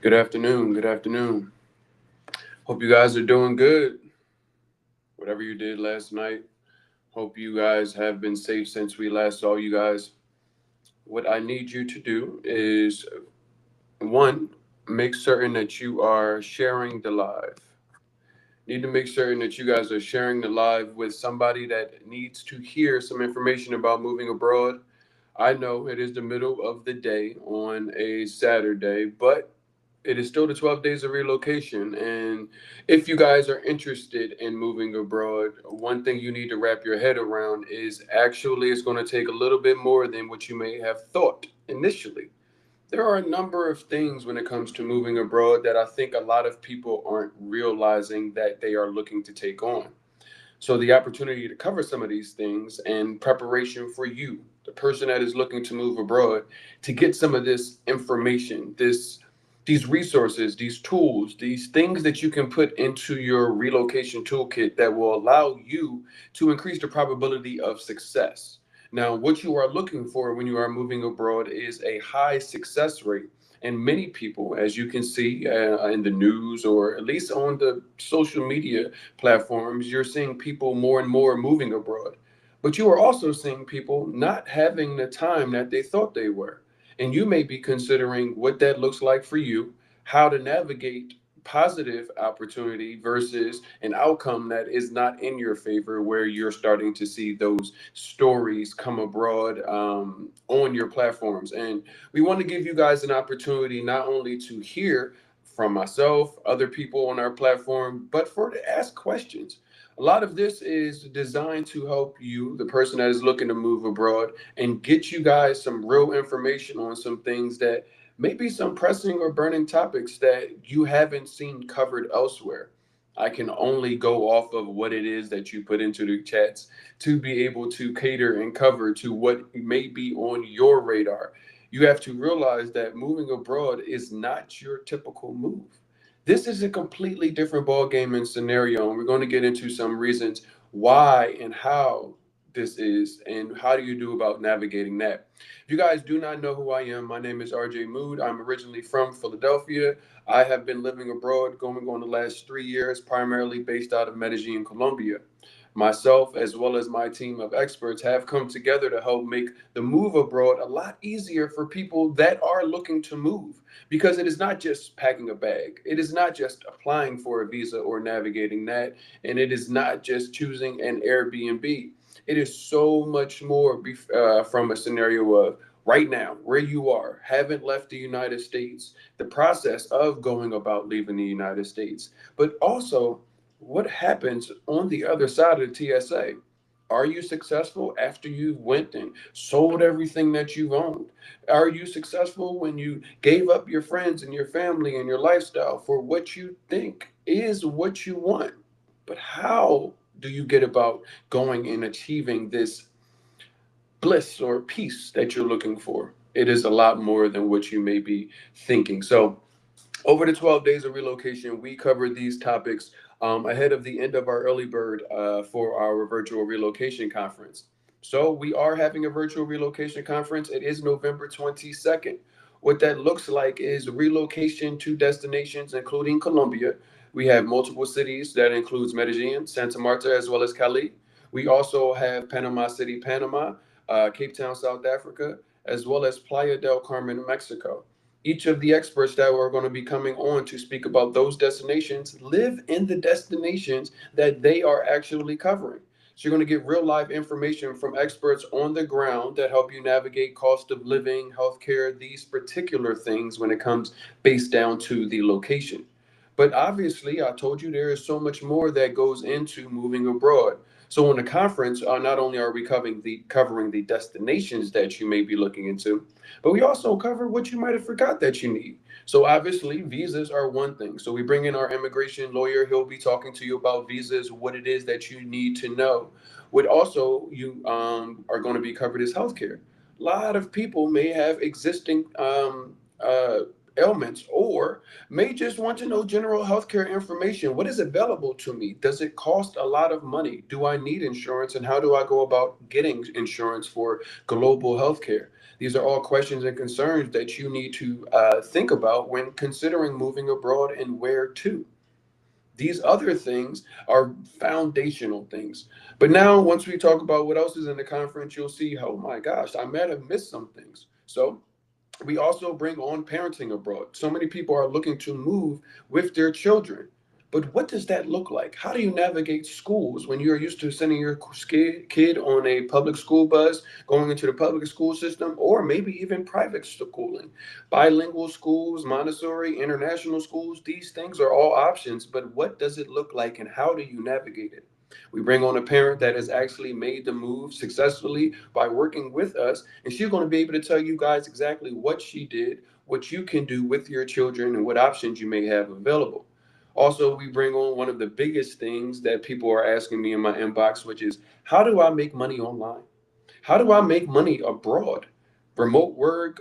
Good afternoon. Good afternoon. Hope you guys are doing good. Whatever you did last night. Hope you guys have been safe since we last saw you guys. What I need you to do is one, make certain that you are sharing the live. Need to make certain that you guys are sharing the live with somebody that needs to hear some information about moving abroad. I know it is the middle of the day on a Saturday, but it is still the 12 days of relocation. And if you guys are interested in moving abroad, one thing you need to wrap your head around is actually it's going to take a little bit more than what you may have thought initially. There are a number of things when it comes to moving abroad that I think a lot of people aren't realizing that they are looking to take on. So, the opportunity to cover some of these things and preparation for you, the person that is looking to move abroad, to get some of this information, these resources, these tools, these things that you can put into your relocation toolkit that will allow you to increase the probability of success. Now, what you are looking for when you are moving abroad is a high success rate. And many people, as you can see in the news or at least on the social media platforms, you're seeing people more and more moving abroad. But you are also seeing people not having the time that they thought they were. And you may be considering what that looks like for you, how to navigate positive opportunity versus an outcome that is not in your favor, where you're starting to see those stories come abroad on your platforms. And we want to give you guys an opportunity not only to hear from myself, other people on our platform, but for to ask questions. A lot of this is designed to help you, the person that is looking to move abroad, and get you guys some real information on some things that may be some pressing or burning topics that you haven't seen covered elsewhere. I can only go off of what it is that you put into the chats to be able to cater and cover to what may be on your radar. You have to realize that moving abroad is not your typical move. This is a completely different ball game and scenario, and we're going to get into some reasons why and how this is, and how do you do about navigating that. If you guys do not know who I am, my name is RJ Mood. I'm originally from Philadelphia. I have been living abroad going on the last 3 years, primarily based out of Medellin, Colombia. Myself, as well as my team of experts, have come together to help make the move abroad a lot easier for people that are looking to move, because it is not just packing a bag. It is not just applying for a visa or navigating that. And it is not just choosing an Airbnb. It is so much more from a scenario of right now, where you are, haven't left the United States, the process of going about leaving the United States, but also what happens on the other side of the TSA. Are you successful after you went and sold everything that you've owned? Are you successful when you gave up your friends and your family and your lifestyle for what you think is what you want? But how do you get about going and achieving this bliss or peace that you're looking for? It is a lot more than what you may be thinking. So, over the 12 days of relocation, we covered these topics ahead of the end of our early bird for our virtual relocation conference. So, we are having a virtual relocation conference. It is November 22nd. What that looks like is relocation to destinations, including Colombia. We have multiple cities that includes Medellin, Santa Marta, as well as Cali. We also have Panama City, Panama, Cape Town, South Africa, as well as Playa del Carmen, Mexico. Each of the experts that are going to be coming on to speak about those destinations live in the destinations that they are actually covering. So you're going to get real live information from experts on the ground that help you navigate cost of living, healthcare, these particular things when it comes based down to the location. But obviously, I told you there is so much more that goes into moving abroad. So on the conference, not only are we covering the destinations that you may be looking into, but we also cover what you might have forgot that you need. So obviously, visas are one thing. So we bring in our immigration lawyer. He'll be talking to you about visas, what it is that you need to know. What also you are going to be covered is healthcare. A lot of people may have existing ailments, or may just want to know general healthcare information. What is available to me? Does it cost a lot of money? Do I need insurance? And how do I go about getting insurance for global healthcare? These are all questions and concerns that you need to think about when considering moving abroad and where to. These other things are foundational things. But now, once we talk about what else is in the conference, you'll see, oh my gosh, I might have missed some things. So, we also bring on parenting abroad. So many people are looking to move with their children. But what does that look like? How do you navigate schools when you're used to sending your kid on a public school bus, going into the public school system, or maybe even private schooling? Bilingual schools, Montessori, international schools, these things are all options. But what does it look like and how do you navigate it? We bring on a parent that has actually made the move successfully by working with us, and she's going to be able to tell you guys exactly what she did, what you can do with your children, and what options you may have available. Also, we bring on one of the biggest things that people are asking me in my inbox, which is how do I make money online? How do I make money abroad? Remote work,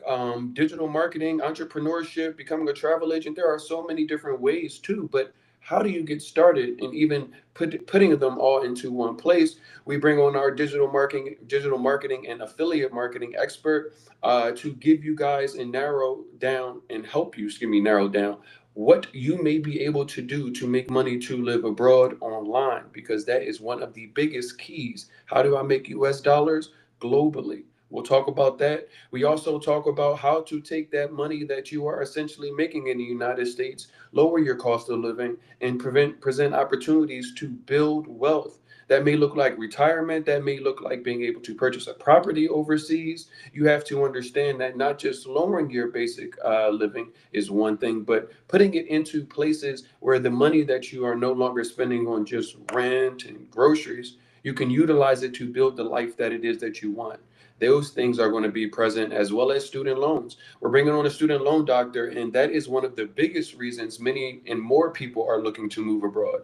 digital marketing, entrepreneurship, becoming a travel agent. There are so many different ways too, but how do you get started and even putting them all into one place? We bring on our digital marketing and affiliate marketing expert to give you guys and narrow down and help you, excuse me, narrow down what you may be able to do to make money to live abroad online, because that is one of the biggest keys. How do I make US dollars globally? We'll talk about that. We also talk about how to take that money that you are essentially making in the United States, lower your cost of living, and present opportunities to build wealth. That may look like retirement. That may look like being able to purchase a property overseas. You have to understand that not just lowering your basic living is one thing, but putting it into places where the money that you are no longer spending on just rent and groceries, you can utilize it to build the life that it is that you want. Those things are going to be present, as well as student loans. We're bringing on a student loan doctor, and that is one of the biggest reasons many and more people are looking to move abroad.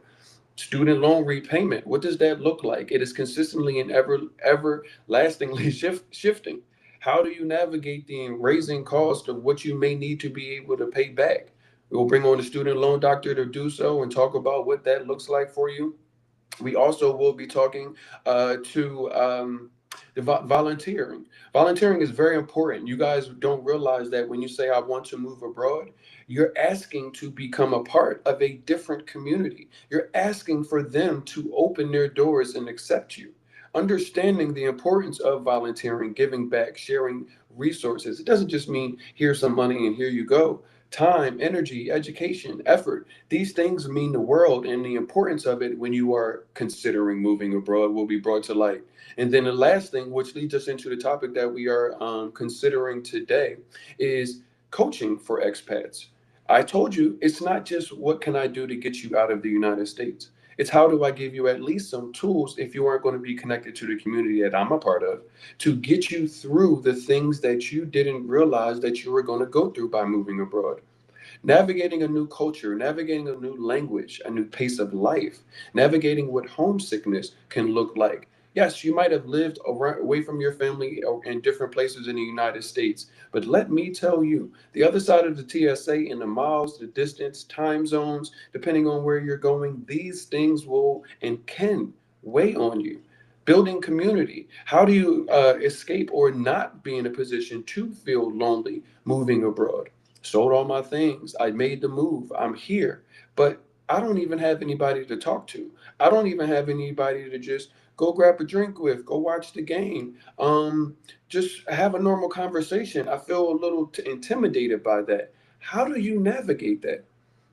Student loan repayment, what does that look like? It is consistently and everlastingly shifting. How do you navigate the raising cost of what you may need to be able to pay back? We'll bring on a student loan doctor to do so and talk about what that looks like for you. We also will be talking to the volunteering. Volunteering is very important. You guys don't realize that when you say, I want to move abroad, you're asking to become a part of a different community. You're asking for them to open their doors and accept you. Understanding the importance of volunteering, giving back, sharing resources. It doesn't just mean here's some money and here you go. Time, energy, education, effort, these things mean the world, and the importance of it when you are considering moving abroad will be brought to light. And then the last thing, which leads us into the topic that we are considering today, is coaching for expats. I told you it's not just what can I do to get you out of the United States. It's how do I give you at least some tools if you aren't going to be connected to the community that I'm a part of to get you through the things that you didn't realize that you were going to go through by moving abroad. Navigating a new culture, navigating a new language, a new pace of life, navigating what homesickness can look like. Yes, you might have lived away from your family or in different places in the United States, but let me tell you, the other side of the TSA, in the miles, the distance, time zones, depending on where you're going, these things will and can weigh on you. Building community. How do you escape or not be in a position to feel lonely moving abroad? Sold all my things. I made the move. I'm here. But I don't even have anybody to talk to. I don't even have anybody to just go grab a drink with, go watch the game, just have a normal conversation. I feel a little intimidated by that. How do you navigate that?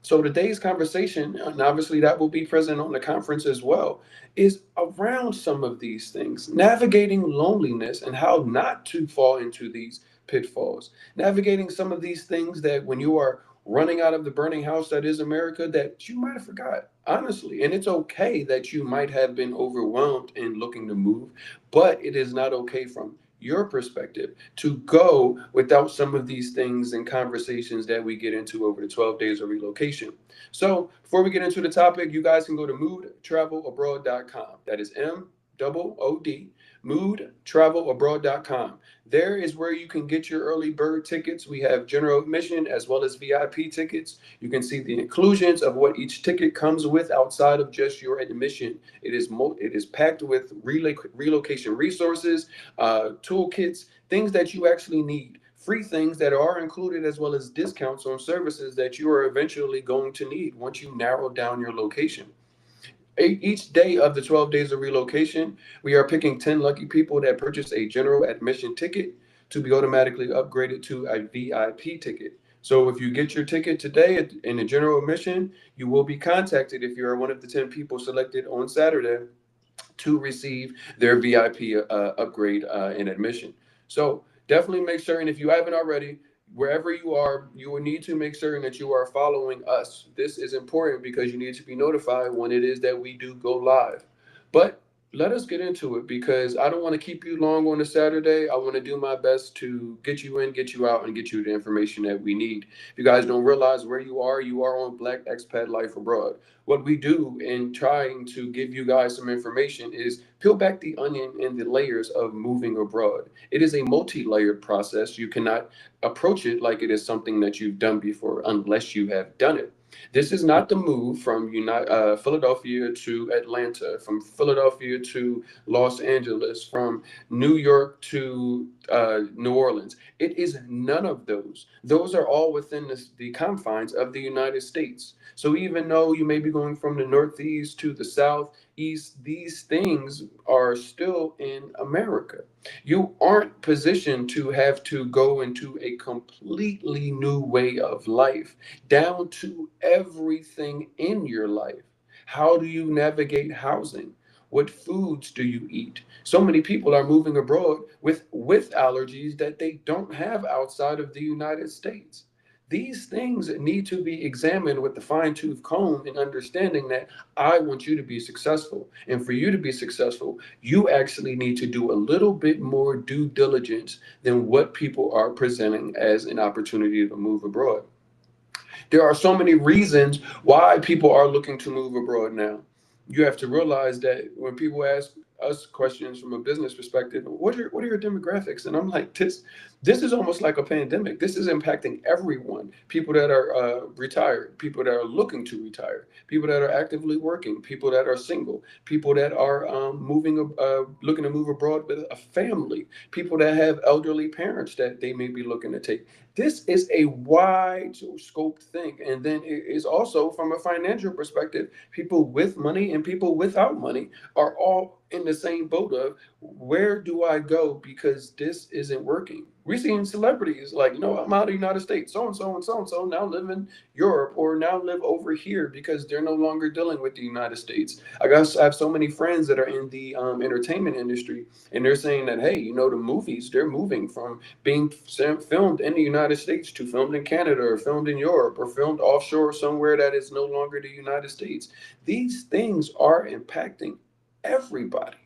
So today's conversation, and obviously that will be present on the conference as well, is around some of these things, navigating loneliness and how not to fall into these pitfalls, navigating some of these things that when you are running out of the burning house that is America, that you might have forgot, honestly. And it's okay that you might have been overwhelmed in looking to move, but it is not okay from your perspective to go without some of these things and conversations that we get into over the 12 days of relocation. So before we get into the topic, you guys can go to moodtravelabroad.com. That is MOOD, moodtravelabroad.com. There is where you can get your early bird tickets. We have general admission as well as VIP tickets. You can see the inclusions of what each ticket comes with outside of just your admission. It is packed with relocation resources, toolkits, things that you actually need, free things that are included, as well as discounts on services that you are eventually going to need once you narrow down your location. Each day of the 12 days of relocation, we are picking 10 lucky people that purchase a general admission ticket to be automatically upgraded to a VIP ticket. So if you get your ticket today in the general admission, you will be contacted if you are one of the 10 people selected on Saturday to receive their VIP upgrade in admission. So definitely make sure, and if you haven't already, wherever you are, you will need to make certain that you are following us. This is important because you need to be notified when it is that we do go live. But let us get into it because I don't want to keep you long on a Saturday. I want to do my best to get you in, get you out, and get you the information that we need. If you guys don't realize where you are on Black Expat Life Abroad. What we do in trying to give you guys some information is peel back the onion and the layers of moving abroad. It is a multi-layered process. You cannot approach it like it is something that you've done before unless you have done it. This is not the move from Philadelphia to Atlanta, from Philadelphia to Los Angeles, from New York to New Orleans. It is none of those. Those are all within the confines of the United States. So even though you may be going from the Northeast to the Southeast, these things are still in America. You aren't positioned to have to go into a completely new way of life, down to everything in your life. How do you navigate housing? What foods do you eat? So many people are moving abroad with allergies that they don't have outside of the United States. These things need to be examined with the fine tooth comb and understanding that I want you to be successful. And for you to be successful, you actually need to do a little bit more due diligence than what people are presenting as an opportunity to move abroad. There are so many reasons why people are looking to move abroad now. You have to realize that when people ask us questions from a business perspective, what are your demographics? And I'm like, this is almost like a pandemic. This is impacting everyone. People that are retired, people that are looking to retire, people that are actively working, people that are single, people that are looking to move abroad with a family, people that have elderly parents that they may be looking to take. This is a wide scoped thing. And then it is also from a financial perspective, people with money and people without money are all in the same boat of where do I go because this isn't working. We're seeing celebrities like, I'm out of the United States, so and so and so and so now live in Europe or now live over here because they're no longer dealing with the United States. I have so many friends that are in the entertainment industry, and they're saying that, hey, the movies, they're moving from being filmed in the United States to filmed in Canada or filmed in Europe or filmed offshore somewhere that is no longer the United States. These things are impacting everybody.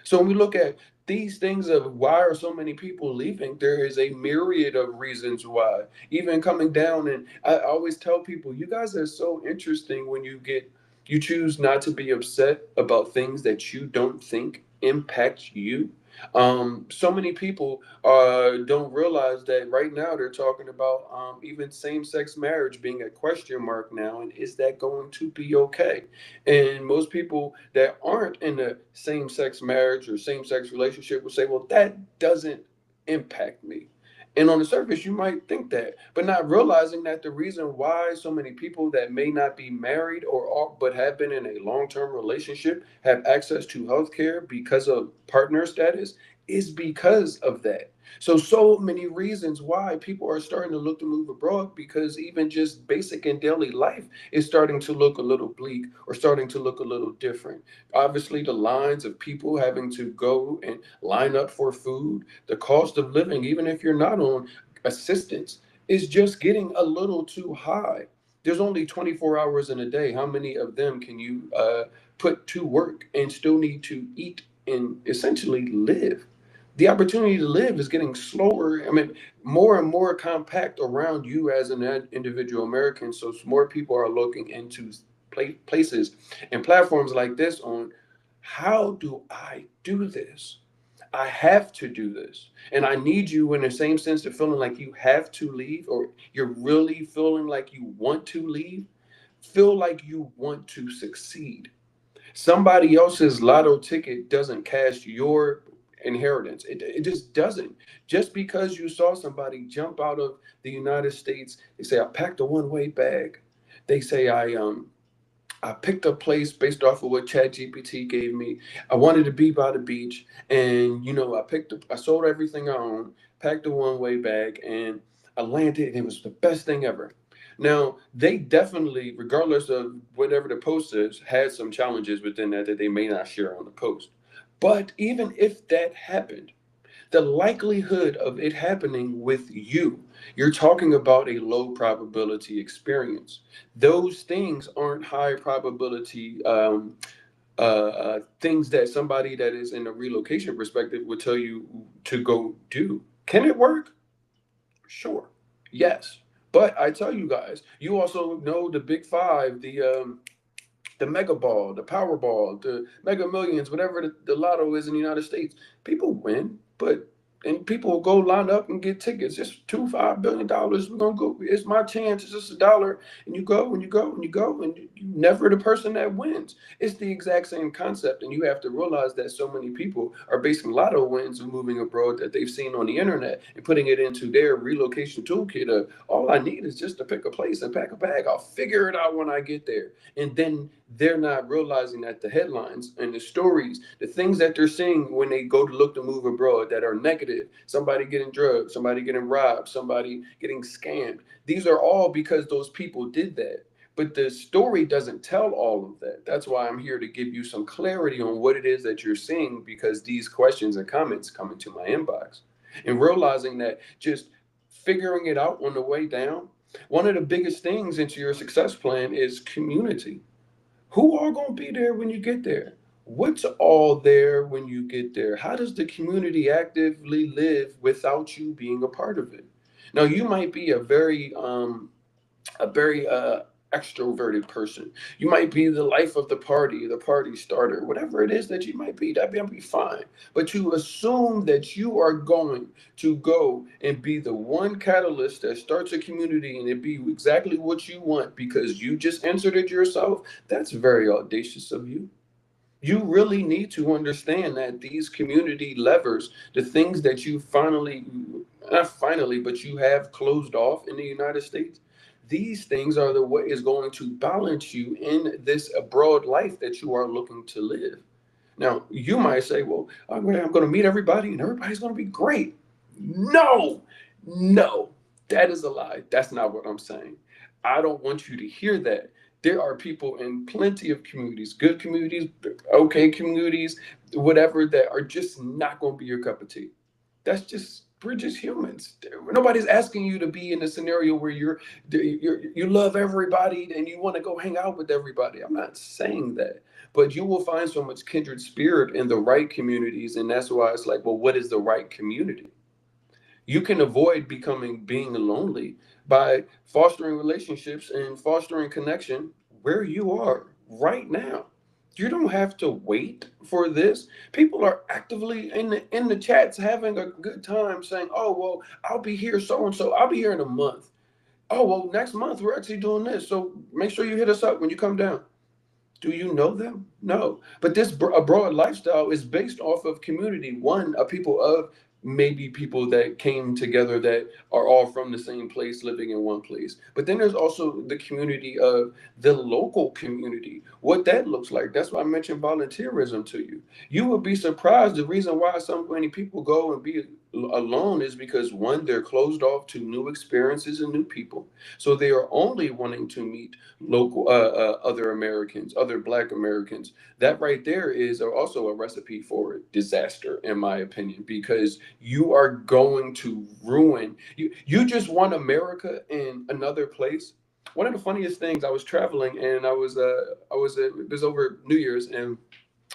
So when we look at these things of why are so many people leaving, there is a myriad of reasons why. Even coming down, and I always tell people, you guys are so interesting when you choose not to be upset about things that you don't think impact you. So many people don't realize that right now they're talking about even same-sex marriage being a question mark now, and is that going to be okay? And most people that aren't in a same-sex marriage or same-sex relationship will say, well, that doesn't impact me. And on the surface, you might think that, but not realizing that the reason why so many people that may not be married or are, but have been in a long-term relationship have access to healthcare because of partner status is because of that. So many reasons why people are starting to look to move abroad because even just basic and daily life is starting to look a little bleak or starting to look a little different. Obviously, the lines of people having to go and line up for food, the cost of living, even if you're not on assistance, is just getting a little too high. There's only 24 hours in a day. How many of them can you put to work and still need to eat and essentially live? The opportunity to live is getting slower. I mean, more and more compact around you as an individual American. So more people are looking into places and platforms like this on how do I do this? I have to do this. And I need you in the same sense of feeling like you have to leave, or you're really feeling like you want to leave. Feel like you want to succeed. Somebody else's lotto ticket doesn't cash your inheritance. It just doesn't. Just because you saw somebody jump out of the United States, they say, I packed a one-way bag. They say, I picked a place based off of what ChatGPT gave me. I wanted to be by the beach, and I sold everything I owned, packed a one-way bag, and I landed, and it was the best thing ever. Now, they definitely, regardless of whatever the post is, had some challenges within that they may not share on the post. But even if that happened, the likelihood of it happening with you, you're talking about a low probability experience. Those things aren't high probability things that somebody that is in a relocation perspective would tell you to go do. Can it work? Sure. Yes. But I tell you guys, you also know the big five, the mega ball, the powerball, the mega millions, whatever the lotto is in the United States. People win, but and people will go line up and get tickets. It's $2-5 billion. We're gonna go. It's my chance. It's just a dollar, and you go and you go and you go, and you never the person that wins. It's the exact same concept, and you have to realize that so many people are basing lotto wins of moving abroad that they've seen on the internet and putting it into their relocation toolkit. Of all I need is just to pick a place and pack a bag. I'll figure it out when I get there, and then they're not realizing that the headlines and the stories, the things that they're seeing when they go to look to move abroad that are negative, somebody getting drugged, somebody getting robbed, somebody getting scammed, these are all because those people did that. But the story doesn't tell all of that. That's why I'm here to give you some clarity on what it is that you're seeing, because these questions and comments come into my inbox. And realizing that just figuring it out on the way down, one of the biggest things into your success plan is community. Who are going to be there when you get there? What's all there when you get there? How does the community actively live without you being a part of it? Now, you might be a very extroverted person. You might be the life of the party starter, whatever it is that you might be. That'd be fine. But to assume that you are going to go and be the one catalyst that starts a community and it be exactly what you want because you just answered it yourself, that's very audacious of you. You really need to understand that these community levers, the things that you finally, not finally, but you have closed off in the United States, these things are the way is going to balance you in this abroad life that you are looking to live. Now, you might say, well, I'm going to meet everybody and everybody's going to be great. No, no, that is a lie. That's not what I'm saying. I don't want you to hear that. There are people in plenty of communities, good communities, okay communities, whatever, that are just not going to be your cup of tea. That's just, we're just humans. Nobody's asking you to be in a scenario where you love everybody and you want to go hang out with everybody. I'm not saying that, but you will find so much kindred spirit in the right communities, and that's why it's like, well, what is the right community? You can avoid being lonely by fostering relationships and fostering connection where you are right now. You don't have to wait for this. People are actively in the chats having a good time saying, "Oh, well, I'll be here so and so. I'll be here in a month. Oh, well, next month we're actually doing this. So make sure you hit us up when you come down." Do you know them? No. But this abroad lifestyle is based off of community. One, a people of maybe people that came together that are all from the same place, living in one place. But then there's also the community of the local community, what that looks like. That's why I mentioned volunteerism to you. You would be surprised. The reason why so many people go and be alone is because, one, they're closed off to new experiences and new people. So they are only wanting to meet local other Americans, other Black Americans. That right there is also a recipe for disaster, in my opinion, because you are going to ruin. You just want America in another place. One of the funniest things, I was traveling and it was over New Year's, and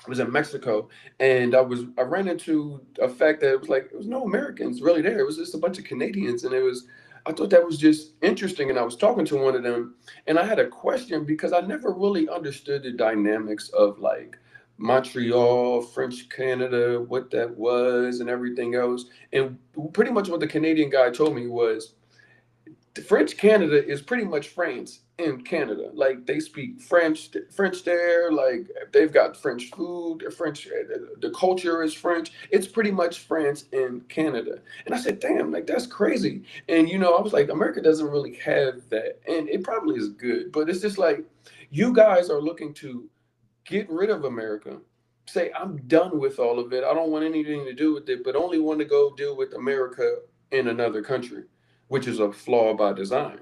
I was in Mexico, and I ran into a fact that it was like, it was no Americans really there. It was just a bunch of Canadians, and I thought that was just interesting. And I was talking to one of them, and I had a question because I never really understood the dynamics of like Montreal, French Canada, what that was, and everything else. And pretty much what the Canadian guy told me was the French Canada is pretty much France in Canada. Like they speak French there. Like they've got French food, French. The culture is French. It's pretty much France in Canada. And I said, damn, like that's crazy. And I was like, America doesn't really have that, and it probably is good, but it's just like you guys are looking to get rid of America. Say, I'm done with all of it. I don't want anything to do with it, but only want to go deal with America in another country, which is a flaw by design.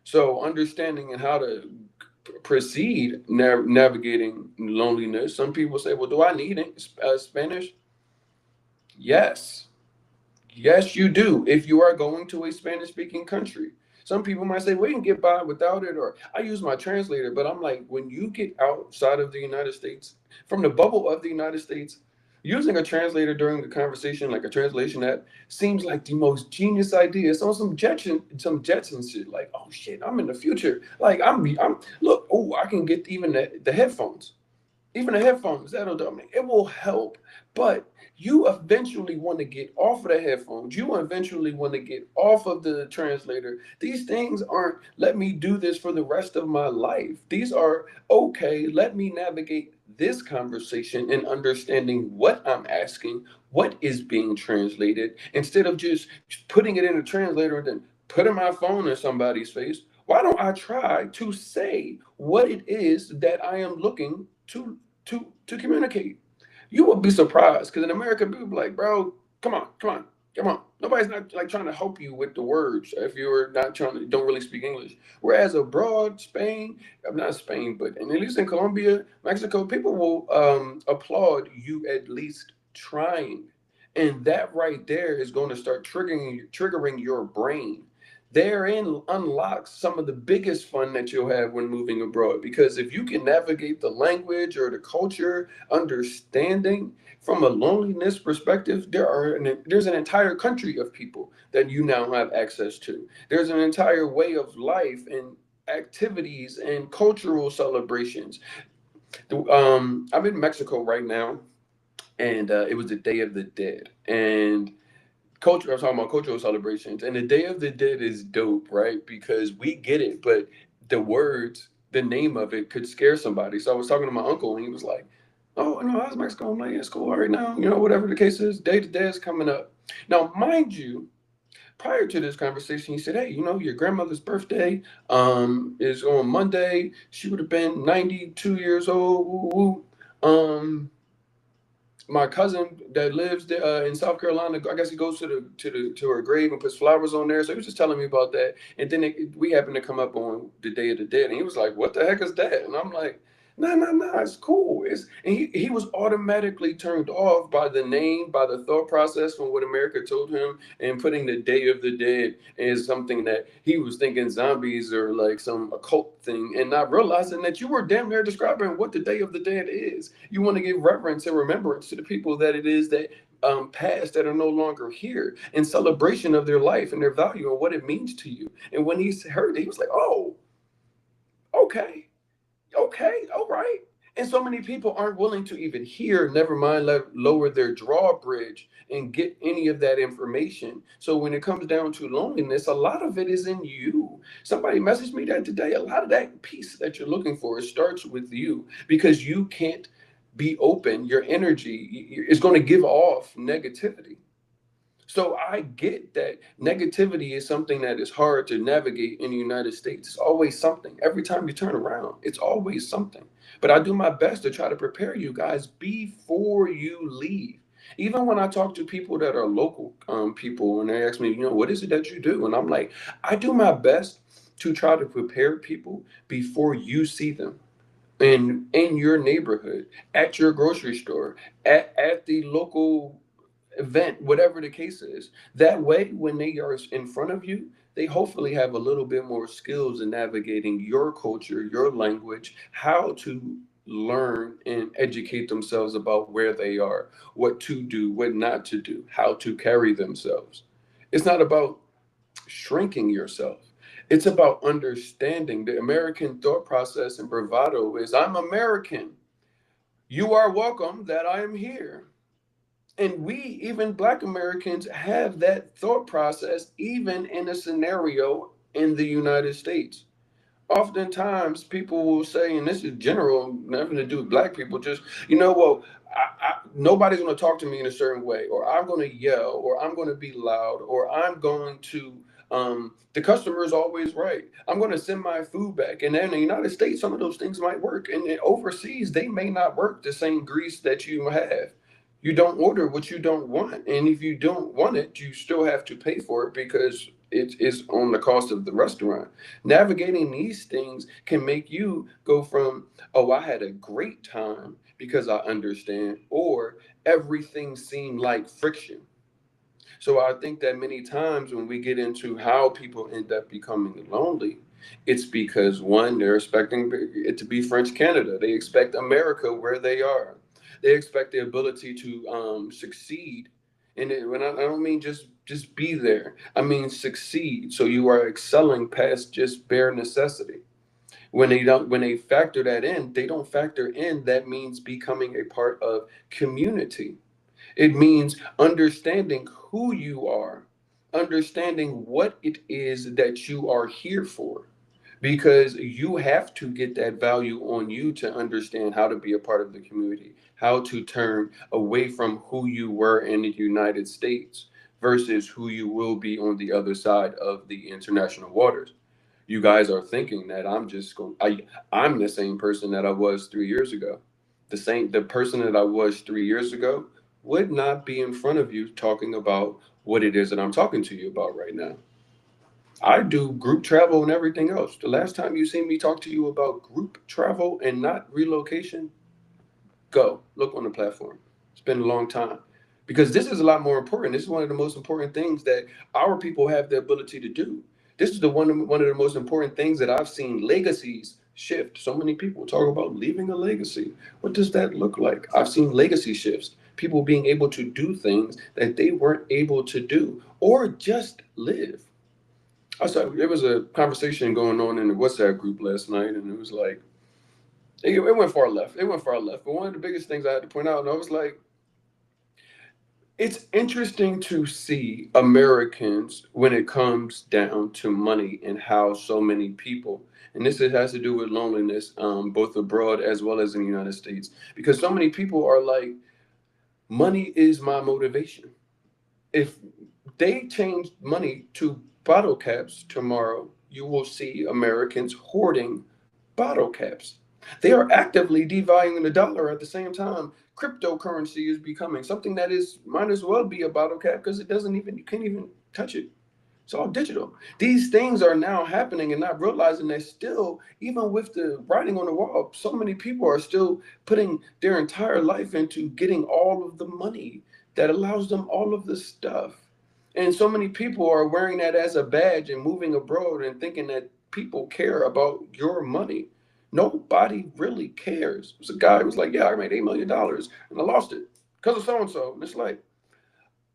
So, understanding and how to proceed navigating loneliness. Some people say, well, do I need Spanish? Yes. Yes, you do. If you are going to a Spanish speaking country, some people might say, we can get by without it, or I use my translator. But I'm like, when you get outside of the United States, from the bubble of the United States, using a translator during the conversation, like a translation app, seems like the most genius idea. It's on some Jetson shit. Like, oh shit, I'm in the future. Like, I'm look, oh, I can get even the headphones. Even the headphones, that'll do me. It will help, but you eventually want to get off of the headphones. You eventually want to get off of the translator. These things aren't, let me do this for the rest of my life. These are, okay, let me navigate this conversation and understanding what I'm asking, what is being translated, instead of just putting it in a translator and then putting my phone in somebody's face. Why don't I try to say what it is that I am looking to communicate? You will be surprised because in America, people be like, bro, come on. Nobody's not like trying to help you with the words if you're not trying to don't really speak English. Whereas abroad, Spain, not Spain, but and at least in Colombia, Mexico, people will applaud you at least trying. And that right there is going to start triggering your brain. Therein unlocks some of the biggest fun that you'll have when moving abroad. Because if you can navigate the language or the culture, understanding from a loneliness perspective, there's an entire country of people that you now have access to. There's an entire way of life and activities and cultural celebrations. I'm in Mexico right now, and it was the Day of the Dead, and culture. I'm talking about cultural celebrations, and the Day of the Dead is dope, right? Because we get it, but the words, the name of it, could scare somebody. So I was talking to my uncle, and he was like, "Oh no, how's Mexico?" I'm like, "Yeah, it's cool right now. Whatever the case is, Day of the Dead is coming up." Now, mind you, prior to this conversation, he said, "Hey, your grandmother's birthday is on Monday. She would have been 92 years old. Woo, woo. My cousin that lives there, in South Carolina, I guess he goes to her grave and puts flowers on there. So he was just telling me about that, and then we happened to come up on the Day of the Dead, and he was like, "What the heck is that?" And I'm like, "No, no, no, it's cool." And he was automatically turned off by the name, by the thought process from what America told him, and putting the Day of the Dead as something that he was thinking zombies or like some occult thing, and not realizing that you were damn near describing what the Day of the Dead is. You want to give reverence and remembrance to the people that it is that passed that are no longer here, in celebration of their life and their value and what it means to you. And when he heard it, he was like, "Oh, okay." Okay, all right. And so many people aren't willing to even hear, never mind lower their drawbridge and get any of that information. So when it comes down to loneliness, a lot of it is in you. Somebody messaged me that today. A lot of that piece that you're looking for, it starts with you because you can't be open. Your energy is going to give off negativity. So I get that negativity is something that is hard to navigate in the United States. It's always something. Every time you turn around, it's always something. But I do my best to try to prepare you guys before you leave. Even when I talk to people that are local people and they ask me, what is it that you do? And I'm like, I do my best to try to prepare people before you see them in your neighborhood, at your grocery store, at the local event, whatever the case is. That way, when they are in front of you, they hopefully have a little bit more skills in navigating your culture, your language, how to learn and educate themselves about where they are, what to do, what not to do, how to carry themselves. It's not about shrinking yourself. It's about understanding the American thought process and bravado is I'm American. You are welcome that I am here. And we, even Black Americans, have that thought process, even in a scenario in the United States. Oftentimes people will say, and this is general, nothing to do with black people, just, well, nobody's going to talk to me in a certain way, or I'm going to yell, or I'm going to be loud, or I'm going to, the customer is always right. I'm going to send my food back. And then in the United States, some of those things might work. And then overseas, they may not work the same grease that you have. You don't order what you don't want. And if you don't want it, you still have to pay for it because it is on the cost of the restaurant. Navigating these things can make you go from, oh, I had a great time because I understand, or everything seemed like friction. So I think that many times when we get into how people end up becoming lonely, it's because one, they're expecting it to be French Canada. They expect America where they are. They expect the ability to succeed. And when I don't mean just be there, I mean succeed. So you are excelling past just bare necessity. When they factor that in, they don't factor in that means becoming a part of community. It means understanding who you are, understanding what it is that you are here for, because you have to get that value on you to understand how to be a part of the community, how to turn away from who you were in the United States versus who you will be on the other side of the international waters. You guys are thinking that I'm the same person that I was 3 years ago. The person that I was 3 years ago would not be in front of you talking about what it is that I'm talking to you about right now. I do group travel and everything else. The last time you see me talk to you about group travel and not relocation, go look on the platform. It's been a long time because this is a lot more important. This is one of the most important things that our people have the ability to do. This is the one of the most important things that I've seen legacies shift. So many people talk about leaving a legacy. What does that look like? I've seen legacy shifts. People being able to do things that they weren't able to do or just live. I saw there was a conversation going on in the WhatsApp group last night, and it was like it went far left. It went far left. But one of the biggest things I had to point out, and I was like, it's interesting to see Americans when it comes down to money and how so many people, and has to do with loneliness, both abroad as well as in the United States, because so many people are like, money is my motivation. If they change money to bottle caps tomorrow, you will see Americans hoarding bottle caps. They are actively devaluing the dollar at the same time. Cryptocurrency is becoming something that is might as well be a bottle cap because it doesn't even you can't even touch it. It's all digital. These things are now happening and not realizing that still, even with the writing on the wall, so many people are still putting their entire life into getting all of the money that allows them all of this stuff. And so many people are wearing that as a badge and moving abroad and thinking that people care about your money. Nobody really cares. There's a guy who was like, yeah, I made $8 million and I lost it because of so and so. And it's like,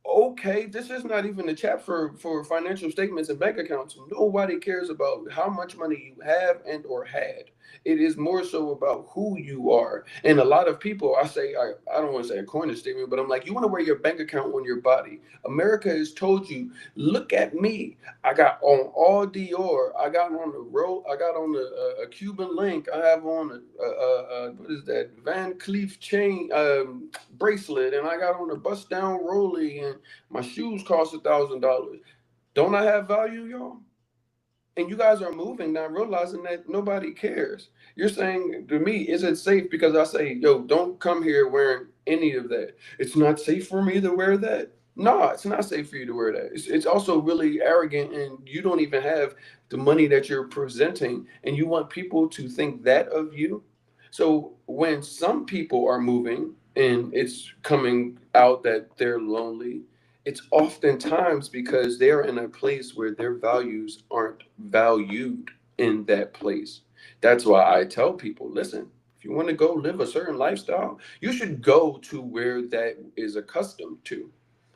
okay, this is not even a chat for financial statements and bank accounts. Nobody cares about how much money you have and or had. It is more so about who you are. And a lot of people, I don't want to say a corner statement, but I'm like, you want to wear your bank account on your body. America has told you, look at me. I got on all Dior. I got on the roll. I got on a Cuban link. I have on what is that Van Cleef chain bracelet, and I got on a bust down rolly, and my shoes cost $1,000. Don't I have value, y'all? And you guys are moving, not realizing that nobody cares. You're saying to me, is it safe? Because I say, yo, don't come here wearing any of that. It's not safe for me to wear that. No, it's not safe for you to wear that. It's also really arrogant, and you don't even have the money that you're presenting, and you want people to think that of you. So when some people are moving and it's coming out that they're lonely, it's oftentimes because they're in a place where their values aren't valued in that place. That's why I tell people, listen, if you want to go live a certain lifestyle, you should go to where that is accustomed to.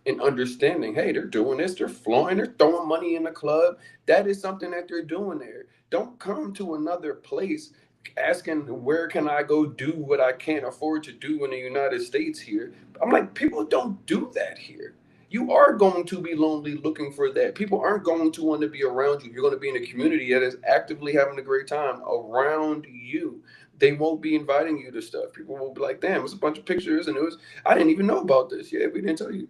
And understanding, hey, they're doing this, they're flying, they're throwing money in the club. That is something that they're doing there. Don't come to another place. asking where can I go do what I can't afford to do in the United States here. I'm like, people don't do that here. You are going to be lonely looking for that. People aren't going to want to be around you. You're going to be in a community that is actively having a great time around you. They won't be inviting you to stuff. People will be like, damn, it's a bunch of pictures and it was, I didn't even know about this. Yeah, we didn't tell you.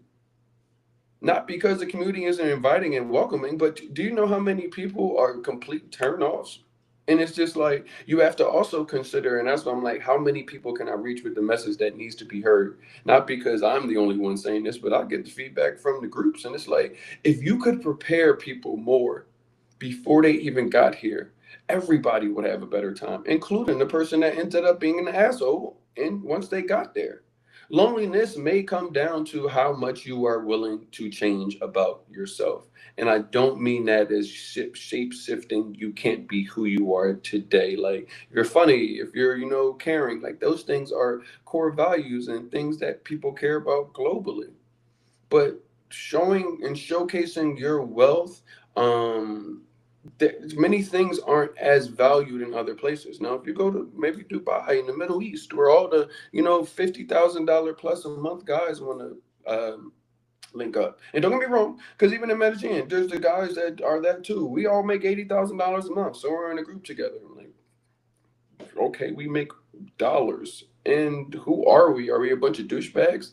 Not because the community isn't inviting and welcoming, but do you know how many people are complete turnoffs? And it's just like you have to also consider, and that's why I'm like, how many people can I reach with the message that needs to be heard? Not because I'm the only one saying this, but I get the feedback from the groups, and it's like if you could prepare people more before they even got here, everybody would have a better time, including the person that ended up being an asshole. And once they got there, loneliness may come down to how much you are willing to change about yourself. And I don't mean that as shape shifting. You can't be who you are today. Like, you're funny, if you're, caring, like those things are core values and things that people care about globally. But showing and showcasing your wealth, many things aren't as valued in other places. Now, if you go to maybe Dubai in the Middle East, where all the $50,000 plus a month guys want to link up, and don't get me wrong, because even in Medellin, there's the guys that are that too. We all make $80,000 a month, so we're in a group together. I'm like, okay, we make dollars, and who are we? Are we a bunch of douchebags?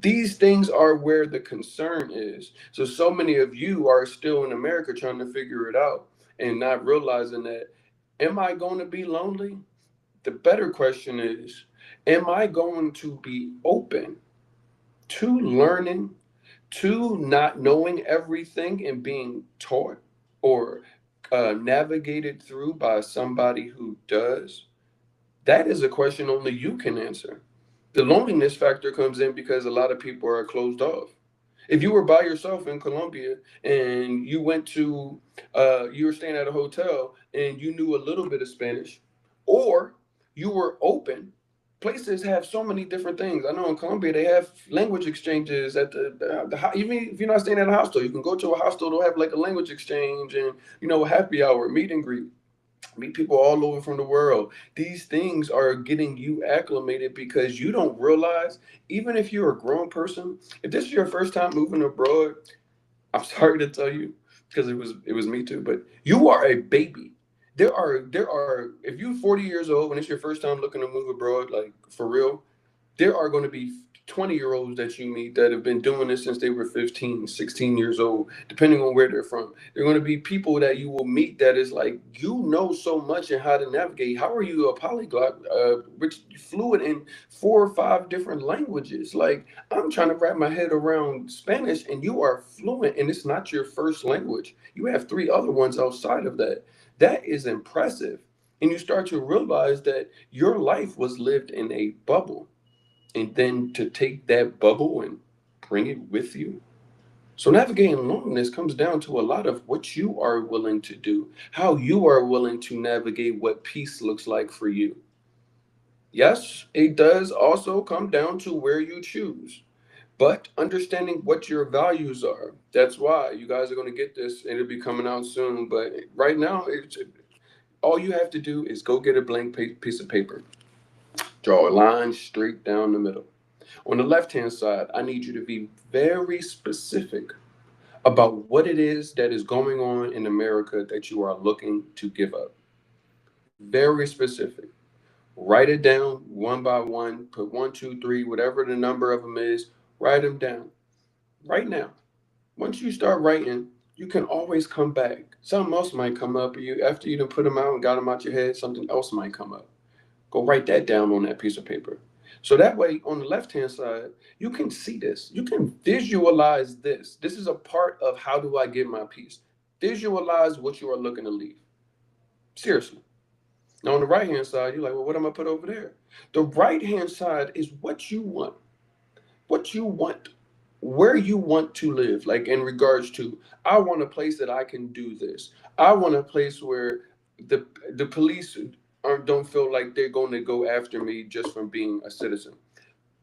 These things are where the concern is. So many of you are still in America trying to figure it out and not realizing that, am I going to be lonely? The better question is, am I going to be open to learning, to not knowing everything and being taught or navigated through by somebody who does? That is a question only you can answer. The loneliness factor comes in because a lot of people are closed off. If you were by yourself in Colombia and you went to, you were staying at a hotel and you knew a little bit of Spanish, or you were open, places have so many different things. I know in Colombia they have language exchanges at even if you're not staying at a hostel, you can go to a hostel. They'll have like a language exchange and a happy hour, meet and greet, meet people all over from the world. These things are getting you acclimated because you don't realize, even if you're a grown person, if this is your first time moving abroad, I'm sorry to tell you, because it was me too, but you are a baby. There are if you're 40 years old and it's your first time looking to move abroad, like for real, there are going to be 20-year-olds that you meet that have been doing this since they were 15, 16 years old, depending on where they're from. There are going to be people that you will meet that is like, you know so much and how to navigate. How are you a polyglot, which fluent in 4 or 5 different languages? Like, I'm trying to wrap my head around Spanish and you are fluent and it's not your first language. You have 3 other ones outside of that. That is impressive. And you start to realize that your life was lived in a bubble, and then to take that bubble and bring it with you. So navigating loneliness comes down to a lot of what you are willing to do, how you are willing to navigate what peace looks like for you. Yes, it does also come down to where you choose, but understanding what your values are. That's why you guys are going to get this. It'll be coming out soon, but right now, all you have to do is go get a blank piece of paper, draw a line straight down the middle. On the left hand side, I need you to be very specific about what it is that is going on in America that you are looking to give up. Very specific. Write it down one by one, put one, two, three, whatever the number of them is, write them down right now. Once you start writing, you can always come back. Something else might come up. After you done put them out and got them out your head, something else might come up. Go write that down on that piece of paper. So that way, on the left hand side, you can see this. You can visualize this. This is a part of how do I get my peace. Visualize what you are looking to leave. Seriously. Now, on the right hand side, you're like, well, what am I put over there? The right hand side is what you want. What you want. Where you want to live. Like in regards to, I want a place that I can do this. I want a place where the police don't feel like they're going to go after me just from being a citizen.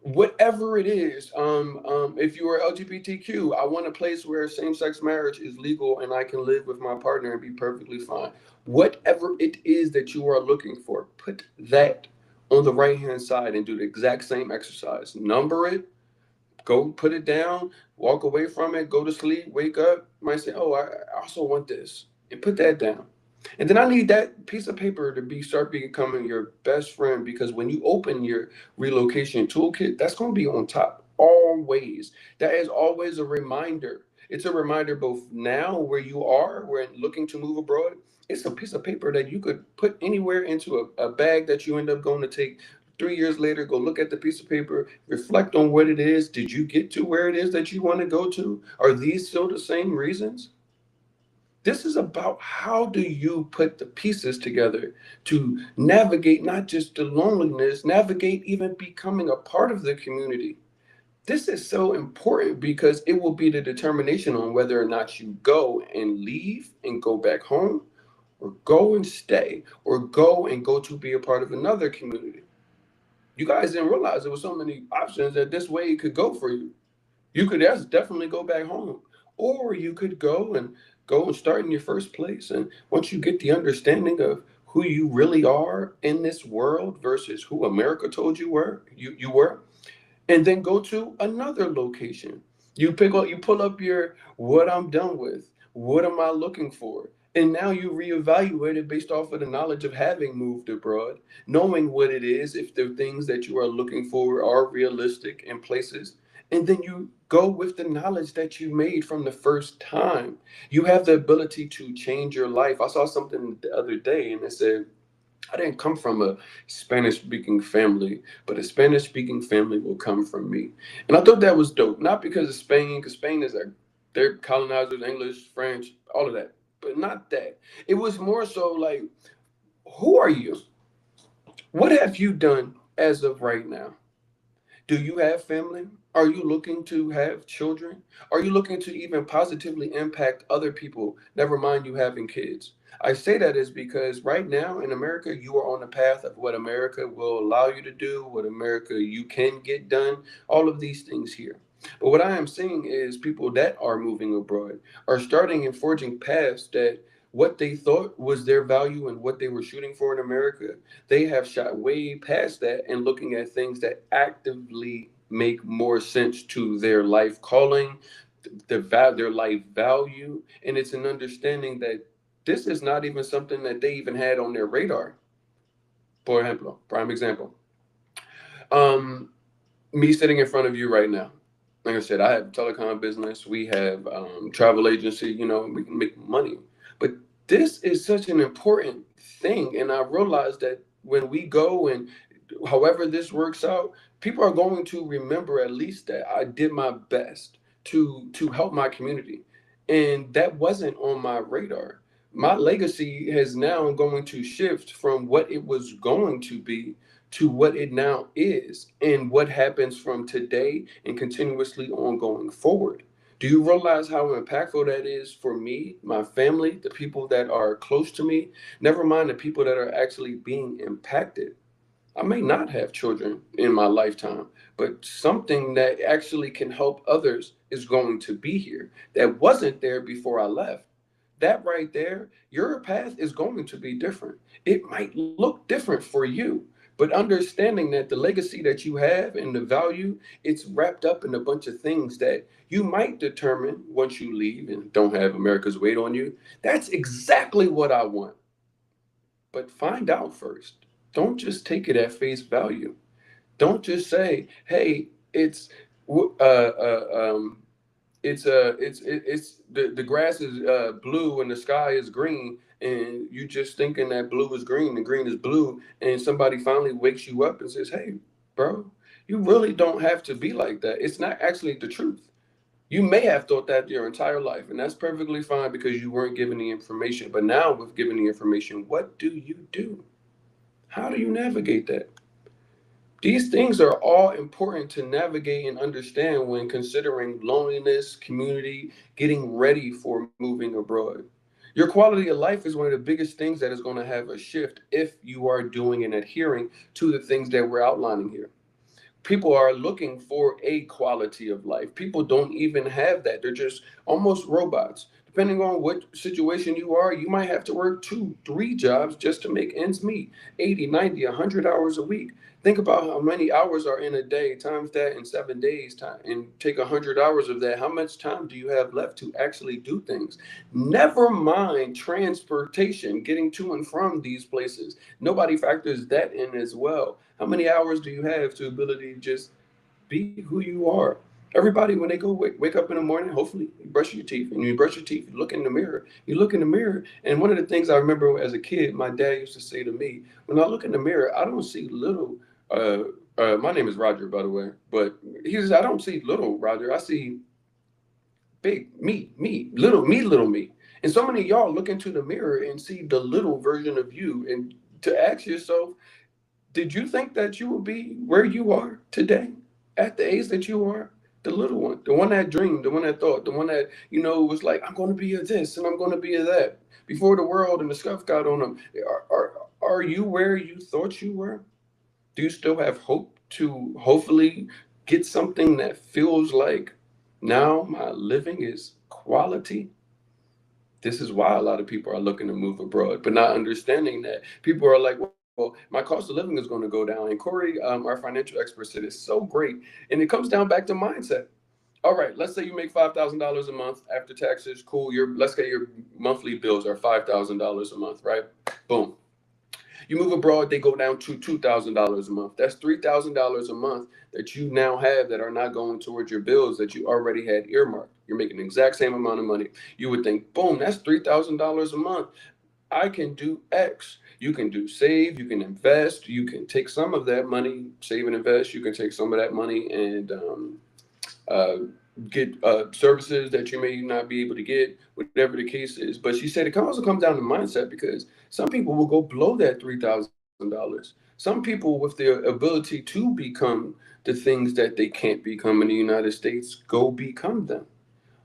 whatever it is. If you are LGBTQ, I want a place where same-sex marriage is legal and I can live with my partner and be perfectly fine. Whatever it is that you are looking for, put that on the right hand side and do the exact same exercise. Number it, go put it down, walk away from it, go to sleep, wake up, might say, oh, I also want this, and put that down. And then I need that piece of paper to start becoming your best friend, because when you open your relocation toolkit, that's going to be on top always. That is always a reminder. It's a reminder both now where you are, where looking to move abroad. It's a piece of paper that you could put anywhere into a bag that you end up going to take 3 years later. Go look at the piece of paper, reflect on what it is. Did you get to where it is that you want to go to? Are these still the same reasons? This is about how do you put the pieces together to navigate not just the loneliness, navigate even becoming a part of the community. This is so important because it will be the determination on whether or not you go and leave and go back home, or go and stay, or go to be a part of another community. You guys didn't realize there were so many options that this way could go for you. You could definitely go back home, or you could go and start in your first place. And once you get the understanding of who you really are in this world versus who America told you were, and then go to another location. You pull up your what I'm done with, what am I looking for? And now you reevaluate it based off of the knowledge of having moved abroad, knowing what it is, if the things that you are looking for are realistic in places. And then you go with the knowledge that you made from the first time. You have the ability to change your life. I saw something the other day and it said, I didn't come from a Spanish speaking family, but a Spanish speaking family will come from me. And I thought that was dope. Not because of Spain, because Spain is they're colonizers, English, French, all of that. But not that. It was more so like, who are you? What have you done as of right now? Do you have family? Are you looking to have children? Are you looking to even positively impact other people? Never mind you having kids. I say that is because right now in America, you are on the path of what America will allow you to do, what America you can get done, all of these things here. But what I am seeing is people that are moving abroad are starting and forging paths that what they thought was their value and what they were shooting for in America, they have shot way past that and looking at things that actively make more sense to their life calling, their life value, and it's an understanding that this is not even something that they even had on their radar. For example, prime example, um, me sitting in front of you right now. Like I said, I have telecom business. We have travel agency. We can make money, but this is such an important thing. And I realized that when we go and however this works out, people are going to remember at least that I did my best to help my community, and that wasn't on my radar. My legacy has now going to shift from what it was going to be to what it now is, and what happens from today and continuously on going forward. Do you realize how impactful that is for me, my family, the people that are close to me? Never mind the people that are actually being impacted. I may not have children in my lifetime, but something that actually can help others is going to be here that wasn't there before I left. That right there, your path is going to be different. It might look different for you, but understanding that the legacy that you have and the value, it's wrapped up in a bunch of things that you might determine once you leave and don't have America's weight on you. That's exactly what I want. But find out first. Don't just take it at face value. Don't just say, "Hey, w- uh, uh, um, it's the grass is blue and the sky is green," and you just thinking that blue is green and green is blue, and somebody finally wakes you up and says, "Hey, bro, you really don't have to be like that." It's not actually the truth. You may have thought that your entire life, and that's perfectly fine because you weren't given the information. But now, with given the information, what do you do? How do you navigate that? These things are all important to navigate and understand when considering loneliness, community, getting ready for moving abroad. Your quality of life is one of the biggest things that is going to have a shift if you are doing and adhering to the things that we're outlining here. people are looking for a quality of life. People don't even have that. They're just almost robots. Depending on what situation you are, you might have to work two, three jobs just to make ends meet. 80, 90, 100 hours a week. Think about how many hours are in a day, times that in 7 days time, and take 100 hours of that. How much time do you have left to actually do things? Never mind transportation, getting to and from these places. Nobody factors that in as well. How many hours do you have to ability to just be who you are? Everybody, when they go wake up in the morning, hopefully you brush your teeth, and you brush your teeth, you look in the mirror. You look in the mirror, and one of the things I remember as a kid, my dad used to say to me, when I look in the mirror, I don't see little. Uh, my name is Roger, by the way, but he says I don't see little Roger. I see big little me. And so many of y'all look into the mirror and see the little version of you, and to ask yourself, did you think that you would be where you are today at the age that you are? The little one, the one that dreamed, the one that thought, the one that, was like, I'm going to be a this and I'm going to be a that. Before the world and the stuff got on them. Are you where you thought you were? Do you still have hope to hopefully get something that feels like now my living is quality? This is why a lot of people are looking to move abroad, but not understanding that people are like, well, my cost of living is going to go down. And Corey, our financial expert, said it's so great. And it comes down back to mindset. All right, let's say you make $5,000 a month after taxes. Cool. Let's say your monthly bills are $5,000 a month, right? Boom. You move abroad, they go down to $2,000 a month. That's $3,000 a month that you now have that are not going towards your bills that you already had earmarked. You're making the exact same amount of money. You would think, boom, that's $3,000 a month. I can do X. You can do save, you can invest, you can take some of that money, save and invest. You can take some of that money and uh, get services that you may not be able to get, whatever the case is. But she said it can also come down to mindset because some people will go below that $3,000. Some people, with their ability to become the things that they can't become in the United States, go become them.